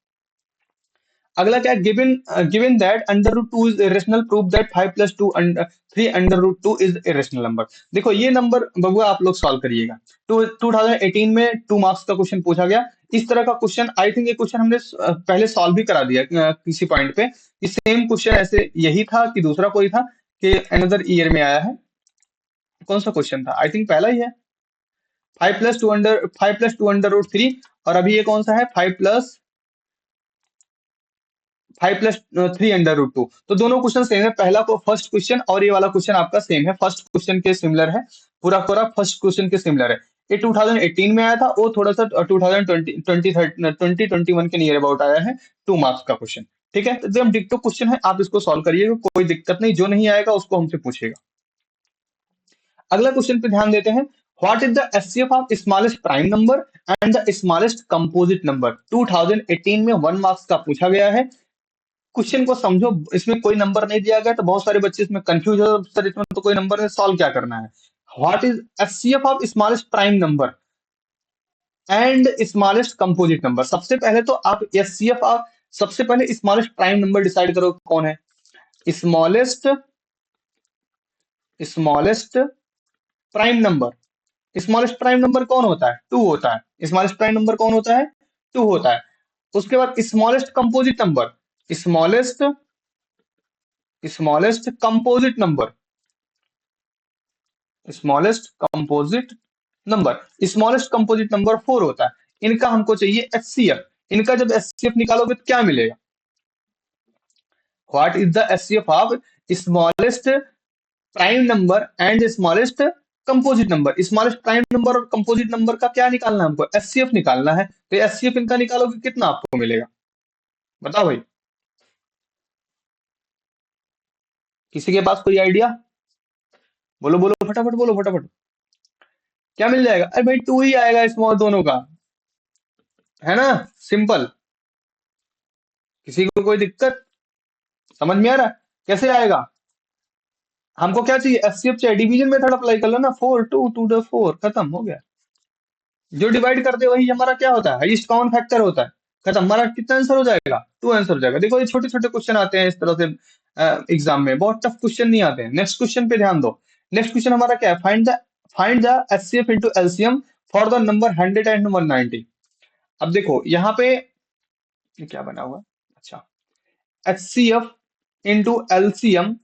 अगला क्या है, given given that √2 is irrational, prove that 5 + 2 3 √2 is irrational number. देखो ये नंबर बबुआ आप लोग सॉल्व करिएगा। 2018 में 2 मार्क्स का क्वेश्चन पूछा गया इस तरह का क्वेश्चन। आई थिंक ये क्वेश्चन हमने पहले सॉल्व भी करा दिया किसी पॉइंट पे। ये सेम क्वेश्चन ऐसे यही था कि दूसरा कोई था, कि अनदर ईयर में आया है। कौन सा क्वेश्चन था, आई थिंक पहला ही है, 5 + 2 √3। और अभी ये कौन सा है, 5 + 5 + 3 √2। तो दोनों क्वेश्चन सेम है, पहला को फर्स्ट क्वेश्चन और ये वाला क्वेश्चन आपका सेम है, फर्स्ट क्वेश्चन के सिमिलर है, पूरा पूरा फर्स्ट क्वेश्चन के सिमिलर है। ये 2018 में आया था, वो थोड़ा सा 2021 के नियर अबाउट आया है, 2 मार्क्स का क्वेश्चन। ठीक है, तो एकदम डिक्टो क्वेश्चन है, आप इसको सॉल्व करिएगा, कोई दिक्कत नहीं, जो नहीं आएगा उसको हमसे पूछेगा। अगला क्वेश्चन पे ध्यान देते हैं। What is the HCF of smallest prime number and the smallest composite number? 2018 में 1 मार्क्स का पूछा गया है। क्वेश्चन को समझो, इसमें कोई नंबर नहीं दिया गया, तो बहुत सारे बच्चे इसमें कंफ्यूज हो, सर इसमें तो कोई नंबर है, सॉल्व क्या करना है? What is HCF of smallest prime number and smallest composite number? सबसे पहले तो आप एचसीएफ ऑफ, सबसे पहले स्मॉलेस्ट प्राइम नंबर डिसाइड करो कौन है। Smallest smallest prime number, smallest prime number कौन होता है? 2 होता है। स्मॉलेस्ट प्राइम नंबर कौन होता है? 2 होता है। उसके बाद smallest composite number, smallest smallest composite number, smallest composite number, smallest composite number 4 होता है। इनका हमको चाहिए एचसीएफ। इनका जब एचसीएफ निकालोगे तो क्या मिलेगा? What is the HCF of smallest prime number and smallest composite number? Smallest prime number और कंपोजिट नंबर का क्या निकालना है हमको? एचसीएफ निकालना है। तो एचसीएफ इनका निकालोगे कितना आपको मिलेगा? बताओ भाई, किसी के पास कोई आइडिया? बोलो बोलो फटाफट, बोलो फटाफट। क्या मिल जाएगा? अरे भाई 2 ही आएगा स्मॉल दोनों का, है ना? सिंपल। किसी को कोई दिक्कत? समझ में आ रहा है कैसे आएगा? हमको क्या चाहिए? एचसीएफ चाहिए, डिवीजन मेथड अप्लाई कर लो ना, 4 2 2 4, खत्म हो गया। जो डिवाइड करते हैं वही हमारा क्या होता है? हाईएस्ट कॉमन फैक्टर होता है। खत्म, हमारा कितना आंसर हो जाएगा? 2 आंसर हो जाएगा। देखो ये छोटे छोटे क्वेश्चन आते हैं इस तरह से एग्जाम में, बहुत टफ क्वेश्चन नहीं आते हैं। नेक्स्ट क्वेश्चन पे ध्यान दो। नेक्स्ट क्वेश्चन हमारा क्या है? Find the HCF into LCM for the number 100 and 190। अब देखो यहाँ पे ये क्या बना हुआ है? अच्छा, एचसीएफ इंटू एलसीएम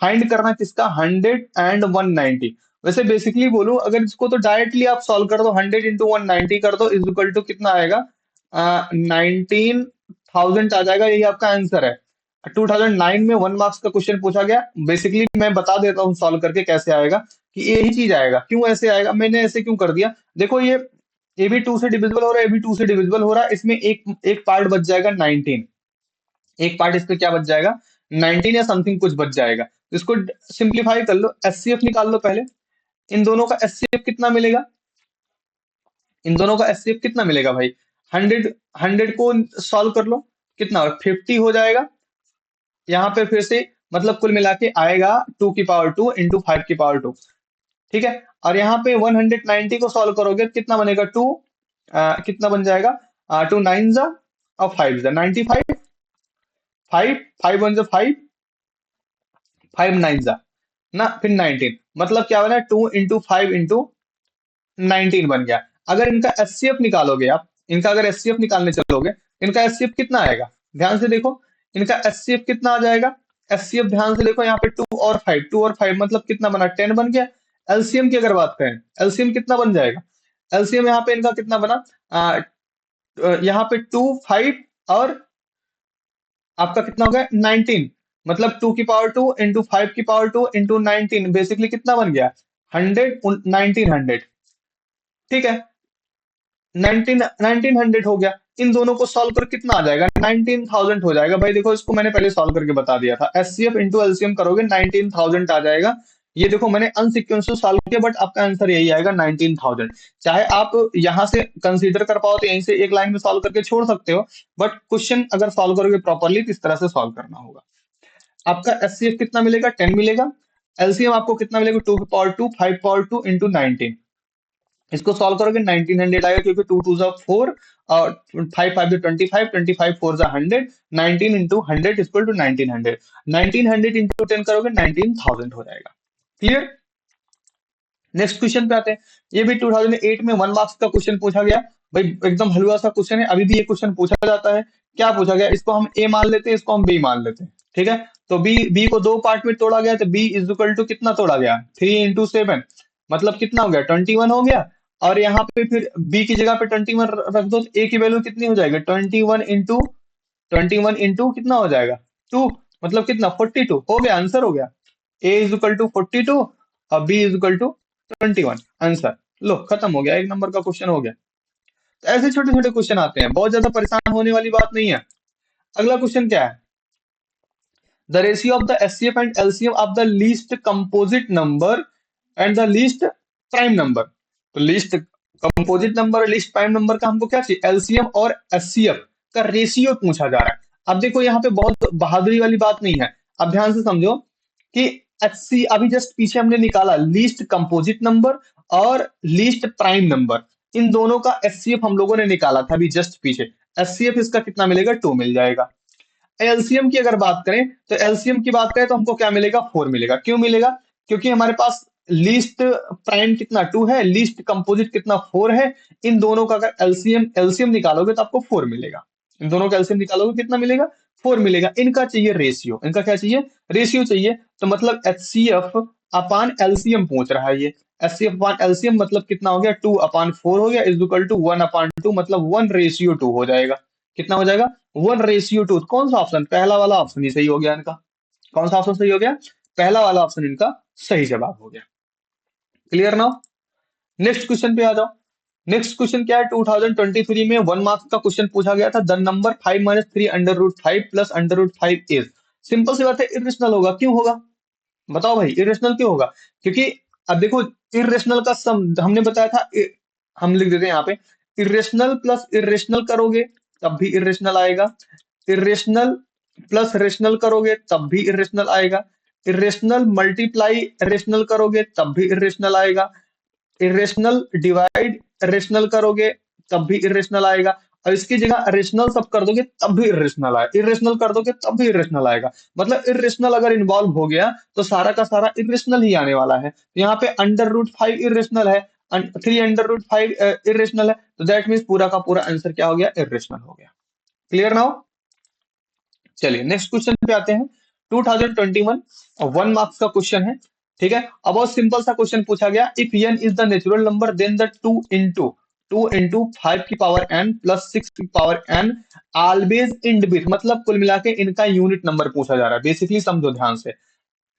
फाइंड करना किसका? 100 एंड 190। वैसे बेसिकली बोलूं, अगर इसको तो डायरेक्टली आप सॉल्व कर दो, 100 × 190 कर दो, इज इक्वल टू कितना आएगा? 19,000 आ जाएगा, यही आपका आंसर है। 2009 में 1 मार्क्स का क्वेश्चन पूछा गया। बेसिकली मैं बता देता हूँ सॉल्व करके कैसे आएगा, कि यही चीज आएगा। क्यों ऐसे आएगा, मैंने ऐसे क्यों कर दिया? देखो ये भी 2 से डिविजिबल हो रहा है, ये भी 2 से डिविजिबल हो रहा है, इसमें एक एक पार्ट बच जाएगा 19। एक पार्ट इसमें क्या बच जाएगा? 19 या समथिंग कुछ बच जाएगा। तो इसको सिंप्लीफाई कर लो, एचसीएफ निकाल लो पहले। इन दोनों का एचसीएफ कितना मिलेगा? इन दोनों का एचसीएफ कितना मिलेगा भाई? 100 को सॉल्व कर लो, कितना? 50 हो जाएगा। यहाँ पे फिर से मतलब कुल मिला के आएगा 2 की पावर 2 इंटू 5 की पावर 2। ठीक है, और यहाँ पे 190 को सॉल्व करोगे कितना बनेगा? 2, कितना बन जाएगा? 2 9 और 5 95, 5 5 1 5 9 ना, फिर 19, मतलब क्या बना? 2 × 5 × 19 बन गया। अगर इनका एचसीएफ निकालोगे आप, इनका अगर एचसीएफ निकालने चलोगे, इनका एचसीएफ कितना आएगा? ध्यान से देखो, इनका एचसीएफ कितना आ जाएगा? एचसीएफ ध्यान से देखो, यहाँ पे 2 और 5 मतलब कितना बना? 10 बन गया। एलसीएम की अगर बात करें, एलसीएम कितना बन जाएगा? एलसीएम यहाँ पे इनका कितना बना? यहाँ पे 2 5 और आपका कितना हो गया? 19, मतलब 2 की पावर 2 इंटू 5 की पावर 2 इंटू 19, बेसिकली कितना बन गया? 100 1900। ठीक है, 1900 हो गया। इन दोनों को सॉल्व कर कितना आ जाएगा? 19,000 हो जाएगा। भाई देखो, इसको मैंने पहले सॉल्व करके बता दिया था। एचसीएफ इंटू एलसीएम करोगे 19,000 आ जाएगा। ये देखो मैंने अनसिक्वेंशियल सॉल्व किया, बट आपका आंसर यही आएगा 19,000। चाहे आप यहां से कंसीडर कर पाओ तो यहीं से एक लाइन में सॉल्व करके छोड़ सकते हो, बट क्वेश्चन अगर सॉल्व करोगे प्रॉपरली तो इस तरह से सॉल्व करना होगा। आपका एचसीएफ कितना मिलेगा? 10 मिलेगा। एलसीएम आपको कितना मिलेगा? 2 की पावर 2 5 पावर 2 इंटू 19। इसको सॉल्व करोगे 1900 आएगा, क्योंकि 2 2 4 और 5 5 25, 25 4 100, 19 इंटू 100 इक्वल टू 1900। 1900 इंटू 10 करोगे 19,000 हो जाएगा। क्लियर? नेक्स्ट क्वेश्चन पे आते हैं। ये भी 2008 में 1 मार्क्स का क्वेश्चन पूछा गया। भाई एकदम हलवा सा क्वेश्चन है, अभी भी ये क्वेश्चन पूछा जाता है। क्या पूछा गया? इसको हम ए मान लेते हैं, इसको हम बी मान लेते हैं। ठीक है, तो बी बी को 2 पार्ट में तोड़ा गया, तो बी इज इक्वल टू कितना तोड़ा गया? 3 × 7, मतलब कितना हो गया? 21 हो गया। और यहाँ पे फिर बी की जगह पे 21 रख दो, तो ए की वैल्यू कितनी हो जाएगी? 21 इंटू 21 इंटू कितना हो जाएगा 2, मतलब कितना 42, हो गया आंसर हो गया। a इज इक्वल टू 42 और b is equal to 21, answer. लो खत्म हो गया, एक नंबर का क्वेश्चन हो गया। तो ऐसे छोटे छोटे क्वेश्चन आते हैं, बहुत ज्यादा परेशान होने वाली बात नहीं है। अगला क्वेश्चन क्या है, the ratio of the HCF and LCM of the least composite number and the least prime number। तो least composite number और least prime number का हमको क्या चाहिए, LCM और HCF का रेशियो पूछा जा रहा है। अब देखो यहाँ पे बहुत बहादुरी वाली बात नहीं है, अब ध्यान से समझो कि HC अभी जस्ट पीछे हमने निकाला लीस्ट कंपोजिट नंबर और लीस्ट प्राइम नंबर, इन दोनों का HCF हम लोगों ने निकाला था अभी जस्ट पीछे। HCF इसका कितना मिलेगा 2 मिल जाएगा। एलसीएम की अगर बात करें तो एलसीएम की बात करें तो हमको क्या मिलेगा 4 मिलेगा। क्यों मिलेगा, क्योंकि हमारे पास लीस्ट प्राइम कितना 2 है, लीस्ट कंपोजिट कितना 4 है। इन दोनों का अगर एलसीएम एलसीएम निकालोगे तो आपको 4 मिलेगा। इन दोनों का एलसीएम निकालोगे कितना मिलेगा 4 मिलेगा। इनका चाहिए रेशियो, इनका क्या चाहिए रेशियो चाहिए। तो मतलब एचसीएफ अपान एलसीएम पूछ रहा है ये। एचसीएफ अपान एलसीएम मतलब कितना हो गया 2 अपान 4 हो गया इज इक्वल टू 1 अपान 2, मतलब 1:2 हो जाएगा। कितना हो जाएगा 1:2। कौन सा ऑप्शन, पहला वाला ऑप्शन ही सही हो गया इनका। कौन सा ऑप्शन सही हो गया, पहला वाला ऑप्शन इनका सही जवाब हो गया। क्लियर नाउ, नेक्स्ट क्वेश्चन पे आ जाओ। नेक्स्ट क्वेश्चन क्या है, 2023 में 1 मार्क्स का क्वेश्चन पूछा गया था। The number 5 minus 3 under root 5 plus under root 5 is, simple सी बात है इरेशनल होगा। क्यों होगा बताओ भाई, इरेशनल क्यों होगा, क्योंकि अब देखो इरेशनल का सम हमने बताया था, हम लिख देते हैं यहाँ पे, इरेशनल प्लस इरेशनल करोगे तब भी इरेशनल आएगा, इरेशनल प्लस रेशनल करोगे तब भी इरेशनल आएगा, इरेशनल मल्टीप्लाई रेशनल करोगे तब भी इरेशनल आएगा, इरेशनल डिवाइड रेशनल करोगे तब भी इरेशनल आएगा, और इसकी जगह रेशनल सब कर दोगे तब भी इरेशनल आएगा, इरेशनल कर दोगे तब भी इरेशनल आएगा। मतलब इरेशनल अगर इन्वॉल्व हो गया तो सारा का सारा इरेशनल ही आने वाला है। यहाँ पे अंडर रूट 5 इरेशनल है, 3 अंडर रूट 5 इरेशनल है, तो दैट मीन्स पूरा का पूरा आंसर क्या हो गया इरेशनल हो गया। क्लियर नाउ, चलिए नेक्स्ट क्वेश्चन पे आते हैं। 2021 1 मार्क्स का क्वेश्चन है, ठीक है। अब बहुत सिंपल सा क्वेश्चन पूछा गया, if n is the natural number then the 2 into 5 की पावर n प्लस 6 की power n always end with, मतलब कुल मिला के इनका यूनिट नंबर पूछा जा रहा है। बेसिकली समझो ध्यान से,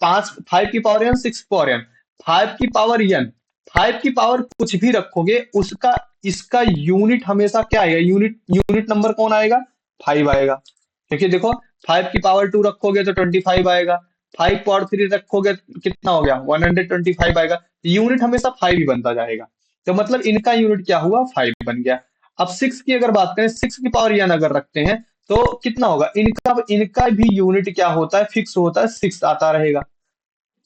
5 की पावर n 6 की पावर n, 5 की पावर n, 5 की पावर कुछ भी रखोगे उसका इसका यूनिट हमेशा क्या आएगा, यूनिट यूनिट नंबर कौन आएगा 5 आएगा। क्योंकि देखो 5 की पावर 2 रखोगे तो 25 आएगा, 5 पावर 3 रखोगे तो कितना हो गया 125 आएगा, यूनिट हमेशा 5 ही बनता जाएगा। तो मतलब इनका यूनिट क्या हुआ 5 बन गया। अब 6 की अगर बात करें, 6 की पावर n अगर रखते हैं तो कितना होगा, इनका इनका भी यूनिट क्या होता है फिक्स होता है 6 आता रहेगा।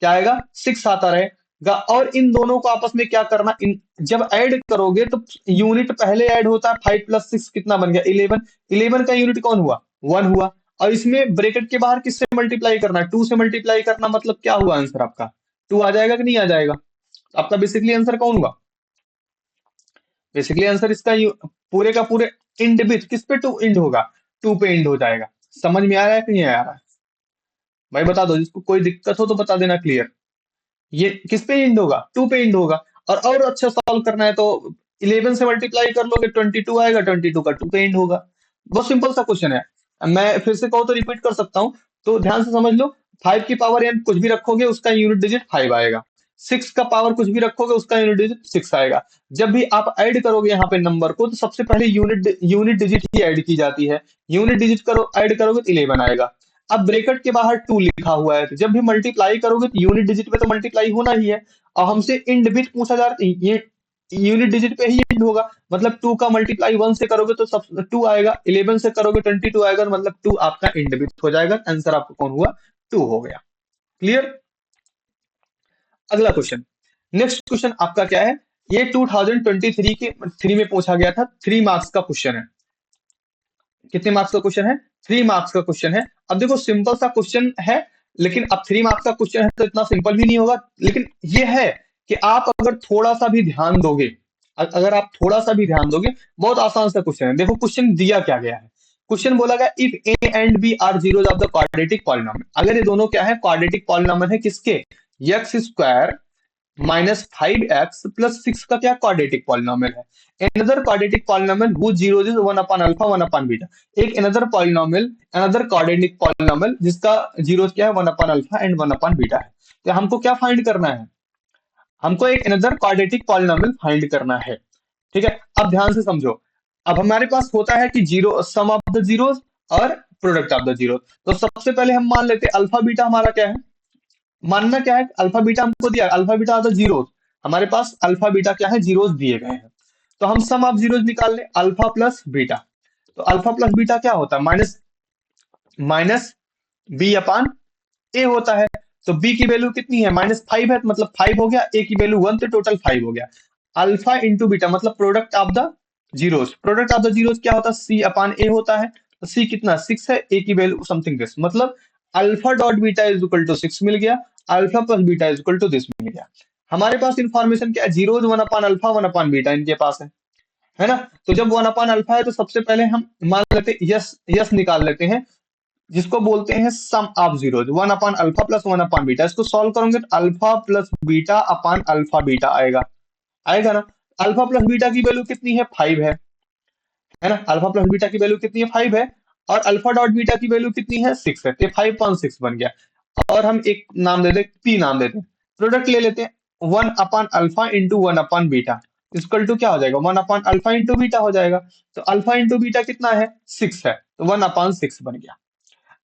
क्या आएगा 6 आता रहेगा। और इन दोनों को आपस में क्या करना, इन जब ऐड करोगे तो यूनिट पहले ऐड होता है, 5 प्लस 6 कितना बन गया 11, 11 का यूनिट कौन हुआ 1 हुआ। और इसमें ब्रैकेट के बाहर किससे मल्टीप्लाई करना, 2 से मल्टीप्लाई करना, मतलब क्या हुआ आंसर आपका 2 आ जाएगा कि नहीं आ जाएगा। आपका बेसिकली आंसर कौन हुआ, बेसिकली आंसर इसका पूरे का पूरे इंड विथ किस पे 2 इंड होगा, 2 पे इंड हो जाएगा। समझ में आ रहा है कि नहीं आ रहा है भाई, बता दो जिसको कोई दिक्कत हो तो बता देना क्लियर। ये किस पे इंड होगा 2 पे इंड होगा। और अच्छा सॉल्व करना है तो 11 से मल्टीप्लाई कर लोगे 22 आएगा, 22 का 2 पे इंड होगा। बहुत सिंपल सा क्वेश्चन है, मैं फिर से कहूँ तो रिपीट कर सकता हूँ, तो ध्यान से समझ लो। 5 की पावर n कुछ भी रखोगे उसका यूनिट डिजिट 5 आएगा, 6 का पावर कुछ भी रखोगे उसका यूनिट डिजिट 6 आएगा। जब भी आप ऐड करोगे यहाँ पे नंबर को तो सबसे पहले यूनिट डिजिट ही ऐड की जाती है, यूनिट डिजिट करो ऐड करोगे तो 11 आएगा। अब ब्रैकेट के बाहर 2 लिखा हुआ है, तो जब भी मल्टीप्लाई करोगे तो यूनिट डिजिट पे तो मल्टीप्लाई होना ही है। और हमसे इंड विथ पूछा जा रहा है, ये यूनिट डिजिट पे ही इंड होगा, मतलब 2 का मल्टीप्लाई 1 से करोगे तो सब 2 आएगा, 11 से करोगे 22 आएगा, मतलब 2 आपका इंड विथ हो जाएगा। आंसर आपको कौन हुआ 2 हो गया। क्लियर, अगला क्वेश्चन, नेक्स्ट क्वेश्चन आपका क्या है, ये 2023 के 3 में पूछा गया था, 3 मार्क्स का क्वेश्चन है। कितने मार्क्स का क्वेश्चन है 3 मार्क्स का क्वेश्चन है। अब देखो सिंपल सा क्वेश्चन है, लेकिन अब 3 मार्क्स का क्वेश्चन है तो इतना सिंपल भी नहीं होगा, लेकिन ये है कि आप अगर थोड़ा सा भी ध्यान दोगे, अगर आप थोड़ा सा भी ध्यान दोगे, बहुत आसान सा क्वेश्चन है। देखो क्वेश्चन दिया क्या गया है, क्वेश्चन बोला गया if A and B are zeros of the quadratic polynomial, अगर ये दोनों क्या है क्वाड्रेटिक पॉलिनोमियल है किसके, एक्स स्क्वायर -5x+6 का क्या क्वाड्रेटिक पॉलिनोमियल है। Another quadratic polynomial whose zeros is 1/अल्फा 1/बीटा। एक another polynomial, another quadratic polynomial जिसका जीरोस क्या है 1/अल्फा एंड 1/बीटा है। तो हमको क्या फाइंड करना है, हमको एक अनदर क्वाड्रेटिक पॉलिनोमियल फाइंड करना है। ठीक है, अब ध्यान से समझो। अब हमारे पास होता है कि zero sum of the zeros और प्रोडक्ट ऑफ द जीरो। तो सबसे पहले हम मान लेते हैं अल्फा बीटा हमारा क्या है, मानना क्या है, अल्फा बीटा हमको दिया, alpha beta are the zeros. हमारे पास अल्फा बीटा क्या है, जीरोस दिए गए हैं। तो हम सम ऑफ जीरोस निकाल लें, अल्फा प्लस बीटा। तो अल्फा प्लस बीटा क्या होता है, माइनस माइनस बी अपान ए होता है। तो बी की वैल्यू कितनी है, -5 है, तो मतलब 5 हो गया। ए की वैल्यू 1, तो टोटल 5 हो गया। अल्फा इंटू बीटा मतलब product of the zeros. Product of the zeros क्या होता है, सी अपान ए होता है। तो सी कितना 6 है, ए की वैल्यू समथिंग दिस, मतलब alpha dot beta is equal to 6 मिल गया। Alpha plus beta is equal to this मिल गया। हमारे पास इंफॉर्मेशन क्या है, जीरोस 1/अल्फा 1/बीटा इनके पास है ना। तो जब 1/अल्फा है तो सबसे पहले हम मान लेते हैं यस, यस निकाल लेते हैं, जिसको बोलते हैं सम ऑफ जीरोस, 1/अल्फा प्लस 1/बीटा। इसको सॉल्व करोगे तो अल्फा प्लस बीटा अपान अल्फा बीटा आएगा, आएगा ना। अल्फा प्लस बीटा की वैल्यू कितनी है, 5 है ना। अल्फा प्लस बीटा की वैल्यू कितनी है, 5 है। और अल्फा डॉट बीटा की वैल्यू कितनी है, 6 है। तो 5/6 बन गया। और हम एक नाम दे दें, पी नाम देते हैं। प्रोडक्ट ले लेते हैं, 1/अल्फा इंटू 1/बीटा इक्वल टू क्या हो जाएगा, 1/अल्फा इंटू बीटा हो जाएगा। तो अल्फा इंटू बीटा कितना है, 6 है, तो 1/6 बन गया।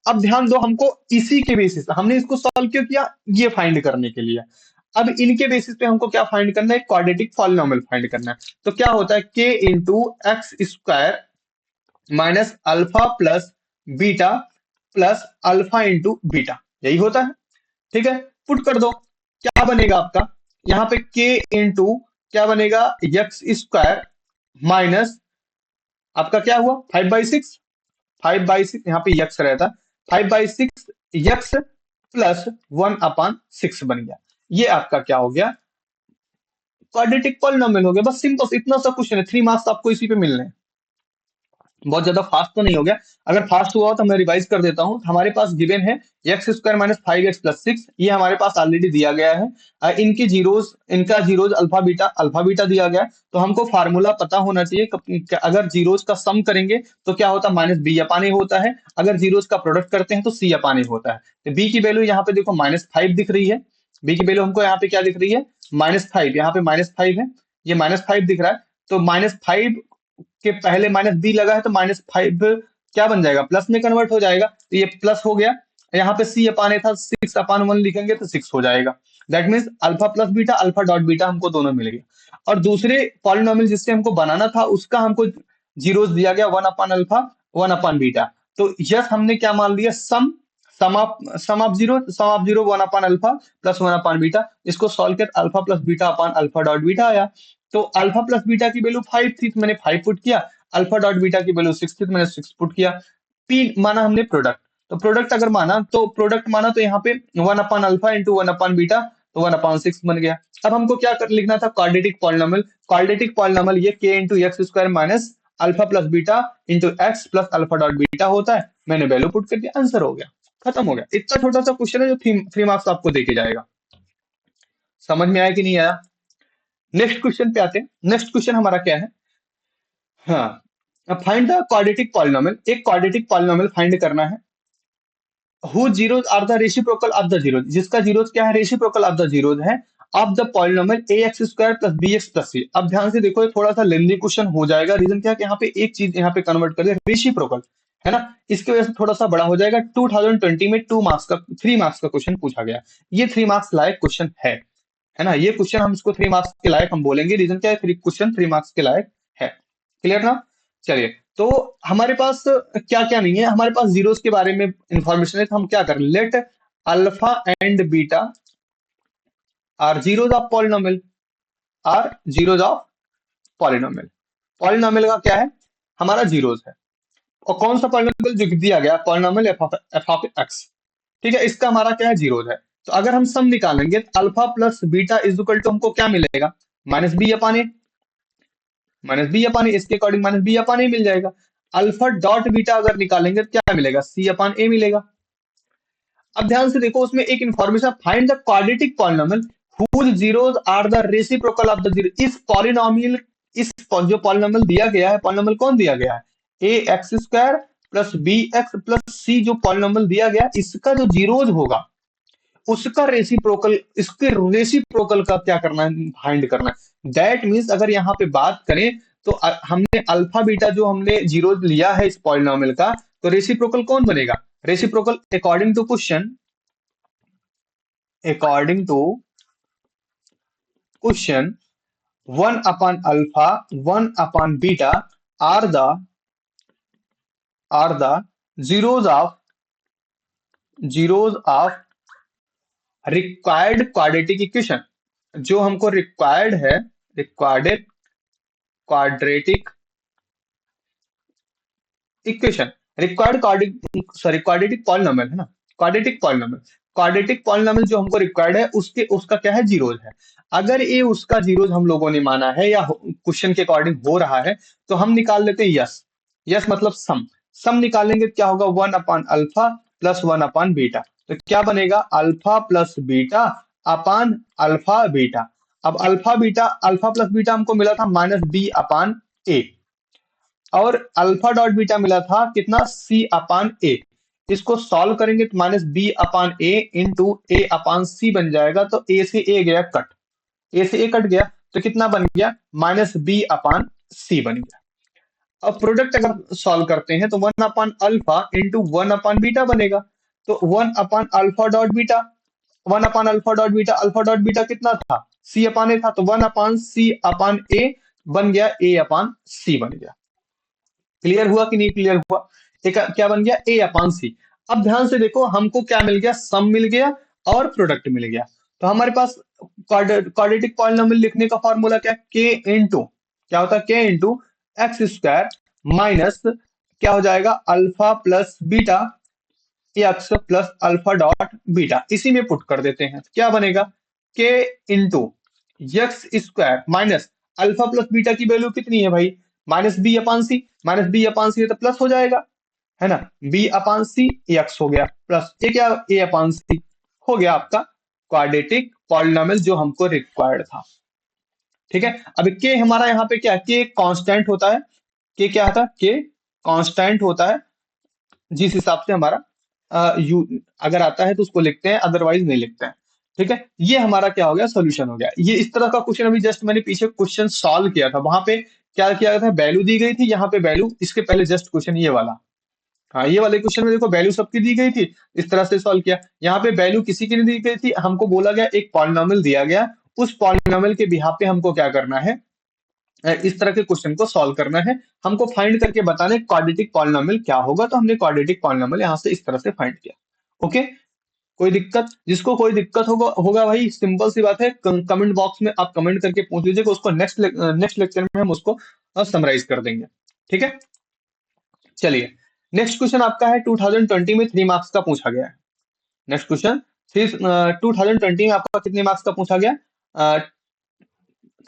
अब ध्यान दो, हमको इसी के बेसिस, हमने इसको सॉल्व क्यों किया, ये फाइंड करने के लिए। अब इनके बेसिस पे हमको क्या फाइंड करना है, क्वाड्रेटिक पॉलिनोमियल फाइंड करना है। तो क्या होता है, के into x square minus alpha plus beta plus alpha into beta, यही होता है। ठीक है, पुट कर दो, क्या बनेगा आपका, यहाँ पे के इंटू क्या बनेगा, एक्स स्क्वायर माइनस आपका क्या हुआ 5/6, 5/6 यहाँ पे यक्स रहता, 5/6 यक्स प्लस 1/6 बन गया। ये आपका क्या हो गया, क्वाड्रेटिक पॉलिनोमियल हो गया। बस सिंपल इतना सा क्वेश्चन है, 3 मार्क्स आपको इसी पे मिलने हैं। बहुत ज्यादा फास्ट तो नहीं हो गया, अगर फास्ट हुआ हो तो मैं रिवाइज कर देता हूं। हमारे पास गिवन है एक्स स्क्वायर माइनस 5x+6, ये हमारे पास ऑलरेडी दिया गया है। इनकी जीरोस, इनका जीरोस अल्फा बीटा दिया गया है। तो हमको फार्मूला पता होना चाहिए, अगर जीरोस का सम करेंगे तो क्या होता है, -b/a होता है। अगर जीरोस का प्रोडक्ट करते हैं तो c/a होता है। तो b की वैल्यू यहाँ पे देखो -5 दिख रही है, b की वैल्यू हमको यहाँ पे क्या दिख रही है, -5, यहाँ पे -5 है, ये -5 दिख रहा है। तो -5 के पहले -b लगा है, तो -5 क्या बन जाएगा, प्लस में कन्वर्ट हो जाएगा। तो ये प्लस हो गया। यहाँ पे c/a था, 6/1 लिखेंगे तो 6 हो जाएगा। That means alpha plus beta, alpha dot beta हमको दोनों मिल गया। और दूसरे पॉलिनोमियल जिससे हमको बनाना था, उसका हमको जीरोस दिया गया 1/अल्फा 1/बीटा। तो यस हमने क्या मान लिया, सम ऑफ जीरो 1/अल्फा प्लस 1/बीटा। इसको सॉल्व कर अल्फा प्लस बीटा अपान अल्फा डॉट बीटा आया। तो अल्फा प्लस बीटा की वैल्यू 5 थी, तो मैंने 5 पुट किया। अल्फा डॉट बीटा की वैल्यू 6 थी, तो मैंने 6 पुट किया। पी माना हमने प्रोडक्ट, तो प्रोडक्ट अगर माना तो प्रोडक्ट माना तो यहाँ पे 1/अल्फा इंटू 1/बीटा, तो 1/6 बन गया। अब हमको क्या कर लिखना था, क्वाड्रेटिक पॉलिनोमियल। क्वाड्रेटिक पॉलिनोमियल ये के into x square minus alpha plus beta into x plus alpha dot beta होता है। मैंने वैल्यू पुट कर दिया, आंसर हो गया, खत्म हो गया। इतना छोटा सा क्वेश्चन है जो 3 मार्क्स आपको देके जाएगा। समझ में आया कि नहीं आया। नेक्स्ट क्वेश्चन पे आते हैं। नेक्स्ट क्वेश्चन हमारा क्या है, हाँ, अब फाइंड द क्वाड्रेटिक पॉलिनोमियल। एक क्वाड्रेटिक पॉलिनोमियल फाइंड करना है who zeros are the reciprocal of the zeros, जिसका जीरोस क्या है, रेसिप्रोकल ऑफ द जीरोस है, of the polynomial ax square plus bx plus c। अब ध्यान से देखो, ये थोड़ा सा लेंदी क्वेश्चन हो जाएगा। रीजन क्या है कि यहाँ पे एक चीज यहाँ पे कन्वर्ट कर दिया, रेसिप्रोकल है ना, इसकी वजह से थोड़ा सा बड़ा हो जाएगा। 2020 में 3 मार्क्स का क्वेश्चन पूछा गया, ये 3 मार्क्स लायक क्वेश्चन है ना। ये क्वेश्चन हम इसको 3 मार्क्स के लायक हम बोलेंगे। रीजन क्या है, क्वेश्चन 3 मार्क्स के लायक है। क्लियर ना। चलिए, तो हमारे पास क्या क्या नहीं है, हमारे पास जीरोस के बारे में इंफॉर्मेशन है। तो हम क्या करें, let alpha and beta are zeros of polynomial, are zeros of polynomial. Polynomial का क्या है, हमारा जीरोस है। और कौन सा पॉलिनोमियल जो दिया गया, पॉलिनोमियल एफ ऑफ एक्स। ठीक है, इसका हमारा क्या है, जीरोस है। तो अगर हम सम निकालेंगे तो alpha plus beta is equal to हमको क्या मिलेगा, -b/a, -b/a, इसके अकॉर्डिंग -b/a मिल जाएगा। अल्फा डॉट बीटा अगर निकालेंगे तो क्या मिलेगा, c/a मिलेगा। अब ध्यान से देखो, उसमें एक information, find the quadratic polynomial whose zeros are the reciprocal of the zero। इस पॉलिनोमियल, जो पॉलिनोमियल दिया गया है, पॉलिनोमियल कौन दिया गया है, a x square plus b x plus c, जो पॉलिनोमियल दिया गया इसका जो जीरोज होगा उसका रेसिप्रोकल, इसके रेसिप्रोकल का क्या करना है, फाइंड करना है। दैट मीन्स अगर यहाँ पे बात करें तो हमने अल्फा बीटा जो हमने जीरो लिया है इस पॉलिनोमियल का, तो रेसिप्रोकल कौन बनेगा, reciprocal according to question, according to question, one upon alpha, one upon beta are the zeros of required quadratic equation. जो हमको रिक्वायर्ड है, required quadratic equation, required quadratic polynomial है ना, क्वाड्रेटिक पॉलिनोमियल, क्वाड्रेटिक पॉलिनोमियल जो हमको required है उसके, उसका क्या है, जीरोज है। अगर ये उसका जीरोज हम लोगों ने माना है या क्वेश्चन के अकॉर्डिंग हो रहा है, तो हम निकाल लेते हैं यस। यस मतलब सम, सम निकालेंगे क्या होगा, one upon alpha plus one upon beta. तो क्या बनेगा, alpha plus beta upon alpha beta. अब alpha beta, alpha plus beta हमको मिला था माइनस बी अपॉन ए, और अल्फा डॉट बीटा मिला था कितना, सी अपान ए। इसको सॉल्व करेंगे तो माइनस बी अपान ए इंटू ए अपान सी बन जाएगा। तो ए से ए गया कट, ए से ए कट गया तो कितना बन गया, माइनस बी अपान सी बन गया। अब प्रोडक्ट अगर सॉल्व करते हैं तो one upon alpha into one upon beta बनेगा। तो one upon alpha dot beta, one upon alpha dot beta, alpha dot beta कितना था, सी अपान ए था, तो वन अपान सी अपान ए बन गया, ए अपान सी बन गया। क्लियर हुआ कि नहीं क्लियर हुआ, एक क्या बन गया, ए अपान सी। अब ध्यान से देखो हमको क्या मिल गया, सम मिल गया और प्रोडक्ट मिल गया। तो हमारे पास क्वाड्रेटिक पॉलिनोमियल लिखने का फॉर्मूला क्या, के इंटू, क्या होता है, के इंटू एक्स स्क्वायर माइनस क्या हो जाएगा, alpha plus beta x plus alpha dot beta, इसी में पुट कर देते हैं। क्या बनेगा, के into x square minus alpha plus beta की वैल्यू कितनी है भाई, माइनस बी अपान सी, माइनस बी अपान सी तो प्लस हो जाएगा, है ना, बी अपान सी एक्स हो गया प्लस ए क्या, ए अपान सी, हो गया आपका क्वाड्रेटिक पॉलिनोमियल जो हमको रिक्वायर्ड था। ठीक है, अब के हमारा यहाँ पे क्या, के कांस्टेंट होता है, के क्या होता है, के कांस्टेंट होता है, जिस हिसाब से हमारा यू अगर आता है तो उसको लिखते हैं, अदरवाइज नहीं लिखते हैं। ठीक है, ये हमारा क्या हो गया, सोल्यूशन हो गया। ये इस तरह का क्वेश्चन अभी जस्ट मैंने पीछे क्वेश्चन सॉल्व किया था, वहां पे क्या किया गया था, वैल्यू दी गई थी, यहाँ पे वैल्यू, इसके पहले जस्ट क्वेश्चन ये वाला, हाँ ये वाले क्वेश्चन में देखो वैल्यू सबकी दी गई थी, इस तरह से सॉल्व किया। यहाँ पे वैल्यू किसी की नहीं दी गई थी, हमको बोला गया एक पॉलिनोमियल दिया गया, उस पॉलिनोमियल के बिहाफ पे हमको क्या करना है, इस तरह के क्वेश्चन को सॉल्व करना है, हमको फाइंड करके बताना है क्वाड्रेटिक पॉलिनोमियल क्या होगा। तो हमने क्वाड्रेटिक पॉलिनोमियल यहाँ से इस तरह से फाइंड किया। ओके, कोई दिक्कत, जिसको कोई दिक्कत होगा भाई सिंपल सी बात है, कमेंट बॉक्स में आप कमेंट करके पूछ लीजिएगा, उसको नेक्स्ट लेक्चर में हम उसको समराइज कर देंगे। ठीक है, चलिए नेक्स्ट क्वेश्चन आपका है 2020 में 3 मार्क्स का पूछा गया है। नेक्स्ट क्वेश्चन 2020 में आपका कितने मार्क्स का पूछा गया,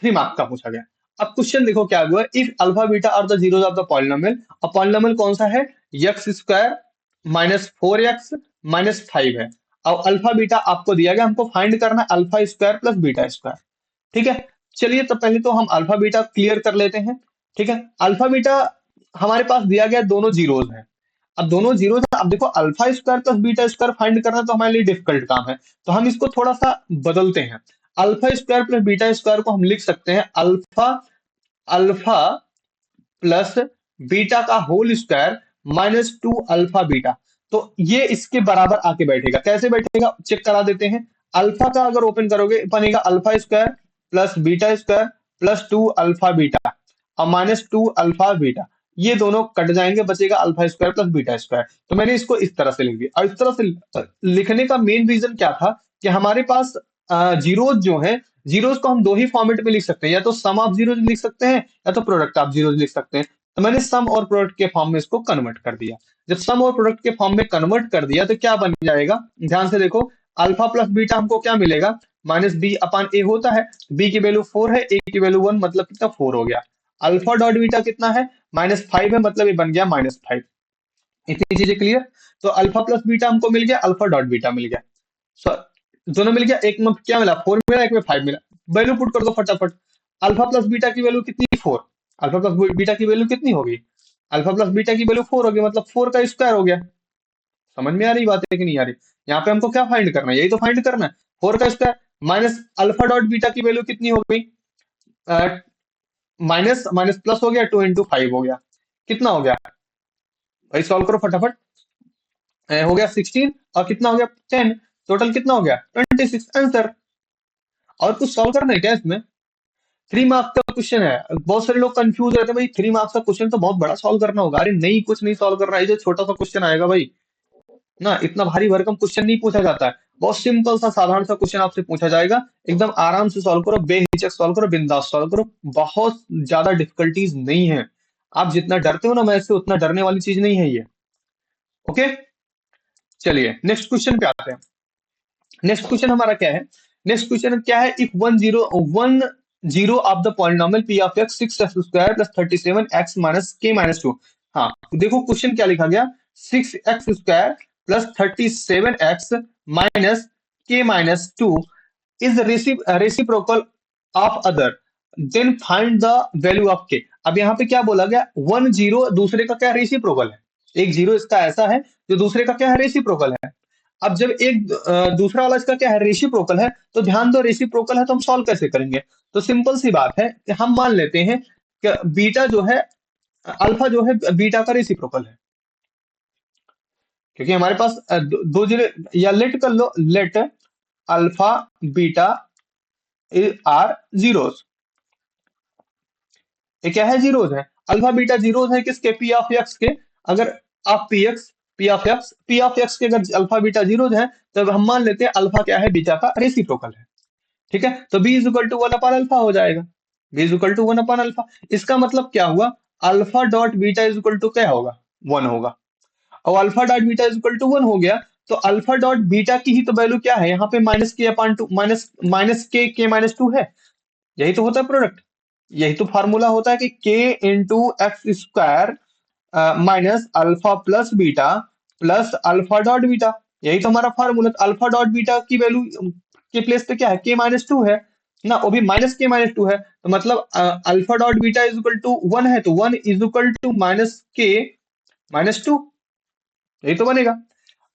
3 मार्क्स का पूछा गया। अब क्वेश्चन देखो क्या हुआ, if alpha beta are the zeros of the polynomial, अब पॉलिनोमियल कौन सा है, x square minus four x minus five है। अब अल्फा बीटा आपको दिया गया, हमको फाइंड करना है alpha square plus beta square. ठीक है, चलिए तो पहले तो हम अल्फा बीटा क्लियर कर लेते हैं। ठीक है, अल्फा बीटा हमारे पास दिया गया, दोनों जीरोज हैं। अब दोनों जीरोज हैं, अब देखो alpha square plus beta square find करना तो हमारे लिए डिफिकल्ट काम है, तो हम इसको थोड़ा सा बदलते हैं। Alpha square plus beta square को हम लिख सकते हैं अल्फा, अल्फा प्लस बीटा का whole square minus two alpha beta. तो ये इसके बराबर आके बैठेगा, कैसे बैठेगा चेक करा देते हैं। अल्फा का अगर ओपन करोगे बनेगा alpha square plus beta square plus two alpha beta और माइनस टू अल्फा बीटा, ये दोनों कट जाएंगे, बचेगा alpha square plus beta square. तो मैंने इसको इस तरह से लिख दिया, और इस तरह से लिखने का मेन रीजन क्या था कि हमारे पास जीरोज जो है, जीरोज को हम दो ही फॉर्मेट में लिख सकते हैं, या तो सम ऑफ जीरोज लिख सकते हैं या तो प्रोडक्ट ऑफ जीरोज लिख सकते हैं। तो मैंने सम और प्रोडक्ट के फॉर्म में इसको कन्वर्ट कर दिया। जब सम और प्रोडक्ट के फॉर्म में कन्वर्ट कर दिया तो क्या बन जाएगा, ध्यान से देखो, अल्फा प्लस बीटा हमको क्या मिलेगा, माइनस बी अपान ए होता है, बी की वैल्यू 4 है, ए की वैल्यू 1, मतलब कितना 4 हो गया। अल्फा डॉट बीटा कितना है, माइनस 5 है, मतलब ये बन गया माइनस 5। इतनी चीजें क्लियर। तो अल्फा प्लस बीटा हमको मिल गया, अल्फा डॉट बीटा मिल गया। दोनों मिल गया, एक में क्या मिला 4 मिला, एक में 5 मिला। वैल्यू पुट कर दो फटाफट। अल्फा प्लस बीटा की वैल्यू कितनी 4, अल्फा प्लस बीटा की वैल्यू कितनी होगी, अल्फा प्लस बीटा की वैल्यू 4 होगी, मतलब 4 का स्क्वायर हो गया। समझ में आ रही बात है कि नहीं आ रही? यहाँ पे हमको क्या फाइंड करना है, यही तो फाइंड करना है, 4 का square minus alpha dot beta की वैल्यू कितनी हो गई, माइनस माइनस प्लस हो गया, 2 into 5 हो गया, कितना हो गया भाई, सॉल्व करो फटाफट। हो गया 16 और कितना हो गया 10, टोटल कितना हो गया 26 आंसर। और कुछ सॉल्व करना है क्या इसमें? 3 मार्क्स का क्वेश्चन है, बहुत सारे लोग कंफ्यूज रहते हैं भाई 3 मार्क्स का क्वेश्चन तो बहुत बड़ा सॉल्व करना होगा। अरे नहीं, कुछ नहीं सॉल्व करना है, ये जो छोटा सा क्वेश्चन आएगा भाई ना, इतना भारी भरकम क्वेश्चन नहीं पूछा जाता है, बहुत सिंपल सा साधारण सा क्वेश्चन आपसे पूछा जाएगा, एकदम आराम से सॉल्व करो, बेहिचक सॉल्व करो, बिंदास सॉल्व करो, बहुत ज्यादा डिफिकल्टीज नहीं है। आप जितना डरते हो ना मैथ से, उतना डरने वाली चीज नहीं है ये। ओके, चलिए नेक्स्ट क्वेश्चन पे आते हैं। नेक्स्ट क्वेश्चन हमारा क्या है, नेक्स्ट क्वेश्चन क्या है, if one zero of the polynomial p of x 6x² plus 37x minus k minus 2। हाँ देखो क्वेश्चन क्या लिखा गया, 6x² plus 37x minus k minus 2 is reciprocal of other, then find the value of k. अब यहाँ पे क्या बोला गया, 1 0 दूसरे का क्या रेसिप्रोकल है, एक जीरो इसका ऐसा है जो दूसरे का क्या है रेसिप्रोकल है। अब जब एक दूसरा वाला इसका क्या है रेसिप्रोकल है, तो ध्यान दो रेसिप्रोकल है तो हम सॉल्व कैसे करेंगे। तो सिंपल सी बात है कि हम मान लेते हैं कि बीटा जो है, अल्फा जो है बीटा का रेसिप्रोकल है, क्योंकि हमारे पास दो जीरो, या लेट कर लो, let alpha beta are zeros, ये क्या है जीरोस है, अल्फा बीटा जीरोस है किसके, पी ऑफ एक्स के। अगर आप पी ऑफ एक्स के अगर अल्फा बीटा जीरोस है, तब हम मान लेते हैं अल्फा क्या है बीटा का रेसिप्रोकल है। ठीक है, तो b is equal to 1 upon alpha हो जाएगा, b is equal to 1 upon alpha. इसका मतलब क्या हुआ, alpha dot beta is equal to क्या होगा, 1 होगा। और alpha dot beta is equal to 1 हो गया, तो अल्फा डॉट बीटा की ही तो वैल्यू क्या है यहाँ पे, -k/2, माइनस के माइनस 2 है, यही तो होता है प्रोडक्ट, यही तो फार्मूला होता है कि k × x² minus alpha plus beta plus alpha dot beta, यही तो हमारा फार्मूला। अल्फा डॉट बीटा की वैल्यू के प्लेस पे क्या है, k-2 है ना, वो भी -k-2 है, तो मतलब alpha dot beta is equal to 1 है, तो 1 इज इक्वल टू -k-2, यही तो बनेगा।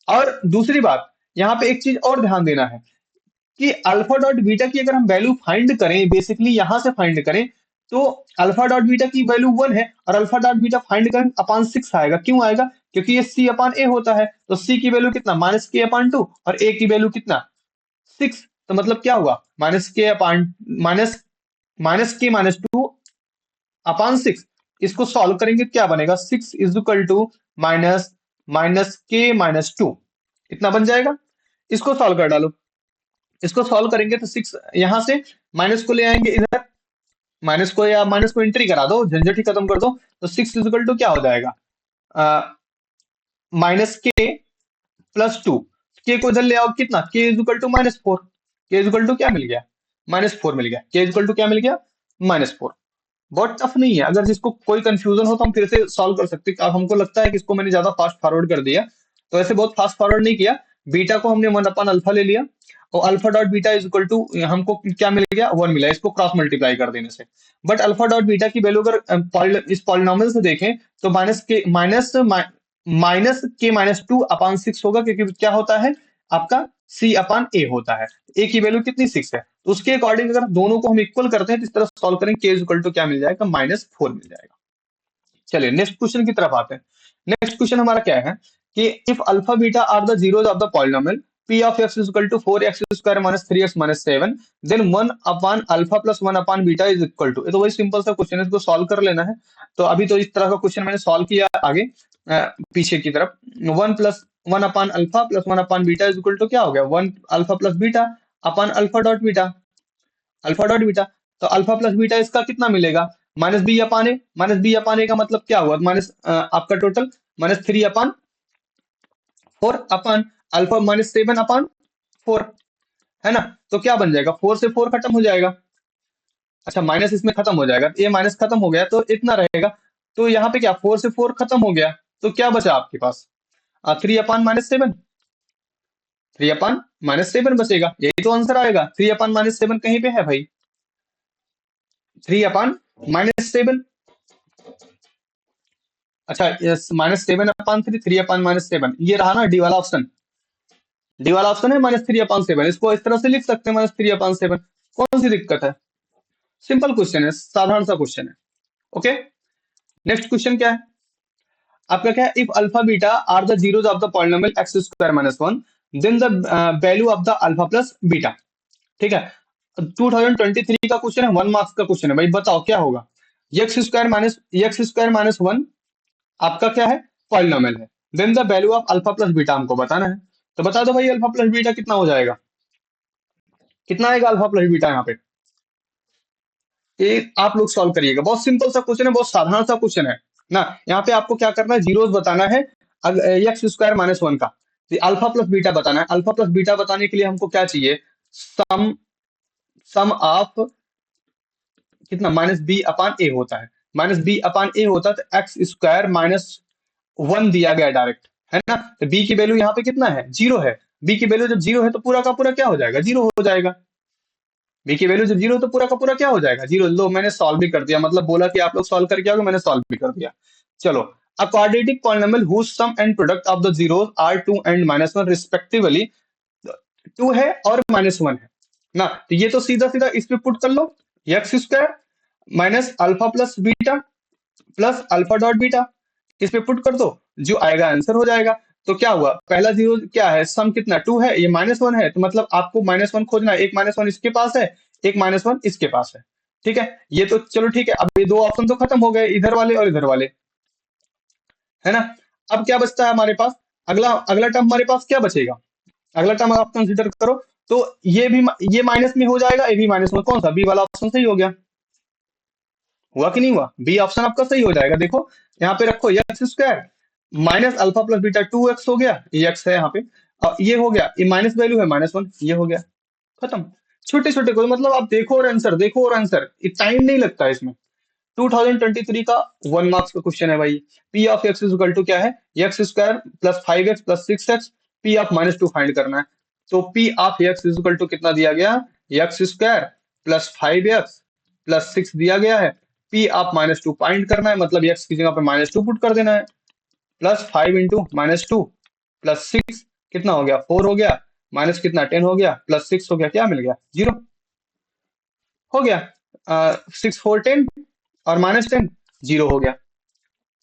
और दूसरी बात, यहाँ पे एक चीज और ध्यान देना है कि अल्फा डॉट बीटा की अगर हम वैल्यू फाइंड करें, बेसिकली यहां से फाइंड करें, तो अल्फा डॉट बीटा की वैल्यू 1 है, और अल्फा डॉट बीटा फाइंड करें अपॉन 6 आएगा, क्यों आएगा, क्योंकि ये सी अपॉन ए होता है, तो सी की वैल्यू कितना -k/2 और ए की वैल्यू कितना 6, तो मतलब क्या हुआ, माइनस -k-2 अपॉन 6। इसको सॉल्व करेंगे क्या बनेगा, 6 is equal to minus -k-2, इतना बन जाएगा। इसको सॉल्व कर डालो, इसको सॉल्व करेंगे तो 6 यहां से माइनस को ले आएंगे इधर, माइनस को या माइनस को एंट्री करा दो, झंझट ही खत्म कर दो, तो 6 इज इक्वल टू क्या हो जाएगा, -k+2, के को इधर ले आओ, कितना k इज इक्वल टू -4, के इज इक्वल टू क्या मिल गया, -4 मिल गया, के इज इक्वल टू क्या मिल गया -4। बहुत टफ नहीं है, अगर जिसको कोई कंफ्यूजन हो तो हम फिर से सॉल्व कर सकते हैं। अब हमको लगता है कि इसको मैंने ज्यादा फास्ट फॉरवर्ड कर दिया, तो ऐसे बहुत फास्ट फॉरवर्ड नहीं किया। बीटा को हमने 1/अल्फा ले लिया, और alpha dot beta is equal to हमको क्या मिल गया 1 मिला, इसको क्रॉस मल्टीप्लाई कर देने से। बट अल्फा डॉट बीटा की वैल्यू अगर इस पॉलिनोमियल से देखें, तो -k-2 अपॉन 6 होगा, क्योंकि क्या होता है आपका सी अपॉन ए होता है, ए की वैल्यू कितनी 6 है, तो उसके अकॉर्डिंग अगर दोनों को हम इक्वल करते हैं तो इस तरह सॉल्व करें, के इक्वल टू क्या मिल जाएगा -4 मिल जाएगा। चलिए नेक्स्ट क्वेश्चन की तरफ आते हैं। नेक्स्ट क्वेश्चन हमारा क्या है कि if alpha beta are the zeros of the polynomial p of x is equal to 4x² minus 3x minus 7, then 1 upon alpha plus 1 upon beta is equal to, ये तो वही सिंपल सा question है, इसको सॉल्व कर लेना है। तो अभी तो इस तरह का क्वेश्चन मैंने सॉल्व किया, आगे पीछे की तरफ 1 upon alpha plus 1 upon beta is equal to क्या हो गया, 1 alpha plus beta upon alpha dot beta, alpha dot beta, तो अल्फा प्लस बीटा इसका कितना मिलेगा, -b/a, -b/a का मतलब क्या हुआ, आपका टोटल -3/4 अपन अल्फा -7/4, है ना, तो क्या बन जाएगा, 4 से 4 खत्म हो जाएगा, अच्छा माइनस इसमें खत्म हो जाएगा, ये माइनस खत्म हो गया तो इतना रहेगा, तो यहाँ पे क्या 4 से 4 खत्म हो गया, तो क्या बचा आपके पास 3/-7, 3/-7 बचेगा, यही तो आंसर आएगा। 3/-7 कहीं पे है भाई? 3/-7। अच्छा, -7/3, 3/-7, ये रहा ना डी वाला ऑप्शन। डी वाला ऑप्शन है -3/7, इसको इस तरह से लिख सकते हैं -3/7। कौन सी दिक्कत है? सिंपल क्वेश्चन है, साधारण सा क्वेश्चन है। ओके, नेक्स्ट क्वेश्चन क्या है आपका? क्या है? If alpha beta are the zeros of the polynomial x² - 1, then the value of the alpha plus beta. ठीक है, 2023 का क्वेश्चन है, 1 मार्क्स का क्वेश्चन है भाई। बताओ क्या होगा? x² - 1 आपका क्या है? पॉलिनोमियल है। Then the value of alpha plus beta हमको बताना है। तो बता दो भाई, अल्फा प्लस बीटा कितना हो जाएगा? कितना आएगा अल्फा प्लस बीटा यहाँ पे? ये आप लोग सॉल्व करिएगा, बहुत सिंपल सा क्वेश्चन है, बहुत साधारण सा क्वेश्चन है ना। यहाँ पे आपको क्या करना है? जीरोस बताना है x² - 1 का। अल्फा प्लस बीटा बताना है। अल्फा प्लस बीटा बताने के लिए हमको क्या चाहिए? सम सम ऑफ कितना? -b/a होता है। -b/a होता है, तो x² - 1 दिया गया डायरेक्ट, है ना। तो b की वैल्यू यहाँ पे कितना है? 0 है। b की वैल्यू जब 0 है तो पूरा का पूरा क्या हो जाएगा? 0 हो जाएगा। b की वैल्यू जब 0 तो पूरा का पूरा क्या हो जाएगा? 0। लो, मैंने सॉल्व भी कर दिया, मतलब बोला कि आप लोग सॉल्व करके आओगे, मैंने सॉल्व भी कर दिया। चलो, a quadratic polynomial whose sum and product of the zeros are 2 and -1 respectively 2 है और -1 है ना। तो ये तो सीधा सीधा इस पे पुट कर लो, x² - alpha plus beta plus alpha dot beta, इस पे पुट कर दो, जो आएगा आंसर हो जाएगा। तो क्या हुआ? पहला जीरो क्या है? सम कितना? 2 है, ये -1 है, तो मतलब आपको -1 खोजना है। एक -1 इसके पास है, एक -1 इसके पास है। ठीक है, ये तो चलो ठीक है। अब ये दो ऑप्शन तो खत्म हो गए, इधर वाले और इधर वाले, है ना। अब क्या बचता है हमारे पास? अगला अगला टर्म हमारे पास क्या बचेगा? अगला टर्म आप कंसिडर करो, तो ये भी ये माइनस में हो जाएगा, ये भी माइनस में। कौन सा? बी वाला ऑप्शन सही हो गया। हुआ कि नहीं हुआ? बी ऑप्शन आपका सही हो जाएगा। देखो यहाँ पे रखो, x² - alpha plus beta 2x हो गया, ये x है यहाँ पे, और ये हो गया, ये माइनस वैल्यू है -1, ये हो गया, खत्म। छोटे छोटे को मतलब आप देखो और आंसर, देखो और आंसर, टाइम नहीं लगता है इसमें। 2023 का 1 मार्क्स का क्वेश्चन है भाई। P of x is equal to क्या है? x² + 5x + 6x, P of -2 find करना है। तो P of x is equal to कितना दिया गया? x² + 5x + 6 दिया गया है। P ऑफ -2 फाइंड करना है, मतलब x की जगह पे -2 पुट कर देना है। +5 × -2 + 6 कितना हो गया? 4 हो गया, माइनस कितना? 10 हो गया, +6 हो गया, क्या मिल गया? 0 हो गया। 6 4 10 और -10 0 हो गया।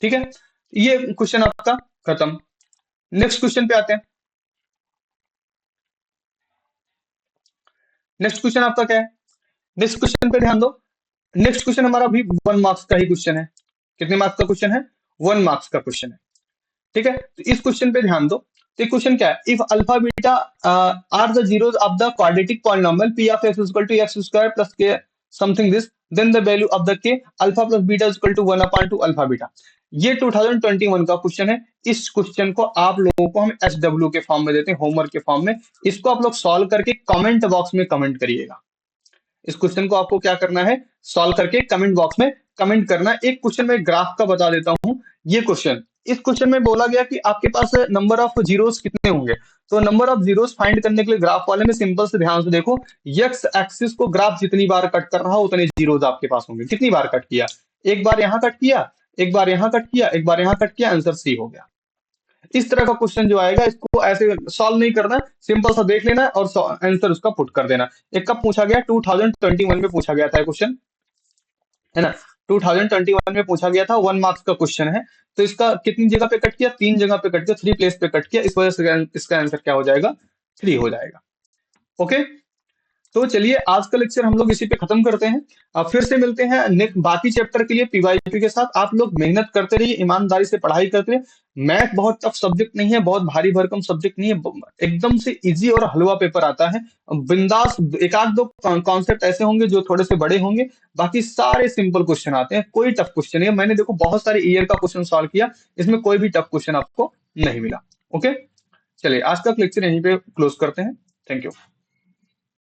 ठीक है, ये क्वेश्चन आपका खत्म। नेक्स्ट क्वेश्चन पे आते हैं। नेक्स्ट क्वेश्चन आपका क्या है? नेक्स्ट क्वेश्चन पे ध्यान दो। नेक्स्ट क्वेश्चन हमारा भी 1 मार्क्स का ही क्वेश्चन है। कितने मार्क्स का क्वेश्चन है? 1 मार्क्स का क्वेश्चन है। ठीक है, तो इस क्वेश्चन पे ध्यान दो। तो क्वेश्चन क्या है? If alpha beta are the zeros of the quadratic polynomial p of x equal to x² + k something this, then the value of the k alpha plus beta equal to 1/2 alpha beta. ये 2021 का question है। इस question को आप लोगों को हम SW के फॉर्म में देते हैं, होमवर्क के फॉर्म में। इसको आप लोग सॉल्व करके कमेंट बॉक्स में कमेंट करिएगा। इस क्वेश्चन को आपको क्या करना है? सॉल्व करके कमेंट बॉक्स में कमेंट करना है। एक क्वेश्चन में ग्राफ का बता देता हूं। ये क्वेश्चन, इस क्वेश्चन में बोला गया कि आपके पास नंबर ऑफ जीरोस कितने होंगे। तो नंबर ऑफ जीरोस फाइंड करने के लिए ग्राफ वाले में सिंपल से ध्यान से देखो, एक्स एक्सिस को ग्राफ जितनी बार कट कर रहा हो उतने जीरोस आपके पास होंगे। कितनी बार कट किया? एक बार यहां कट किया, एक बार यहां कट किया, एक बार यहां कट किया, आंसर सी हो गया। इस तरह का क्वेश्चन जो आएगा, इसको ऐसे सॉल्व नहीं करना, सिंपल सा देख लेना और आंसर उसका पुट कर देना। एक कब पूछा गया? 2021 में पूछा गया था क्वेश्चन, है ना। 2021 में पूछा गया था, 1 मार्क्स का क्वेश्चन है। तो इसका कितनी जगह पे कट किया? 3 जगह पे कट किया, 3 प्लेस पे कट किया। इस वजह से इसका आंसर क्या हो जाएगा? 3 हो जाएगा। ओके, तो चलिए आज का लेक्चर हम लोग इसी पे खत्म करते हैं। अब फिर से मिलते हैं नेक्स्ट बाकी चैप्टर के लिए पीवाईक्यू के साथ। आप लोग मेहनत करते रहिए, ईमानदारी से पढ़ाई करते रहिए। मैथ बहुत टफ सब्जेक्ट नहीं है, बहुत भारी भरकम सब्जेक्ट नहीं है, एकदम से इजी और हलवा पेपर आता है। बिंदास, एक आध दो कॉन्सेप्ट ऐसे होंगे जो थोड़े से बड़े होंगे, बाकी सारे सिंपल क्वेश्चन आते हैं। कोई टफ क्वेश्चन नहीं है। मैंने देखो बहुत सारे ईयर का क्वेश्चन सॉल्व किया, इसमें कोई भी टफ क्वेश्चन आपको नहीं मिला। ओके, चलिए आज का लेक्चर यहीं पे क्लोज करते हैं। Thank you.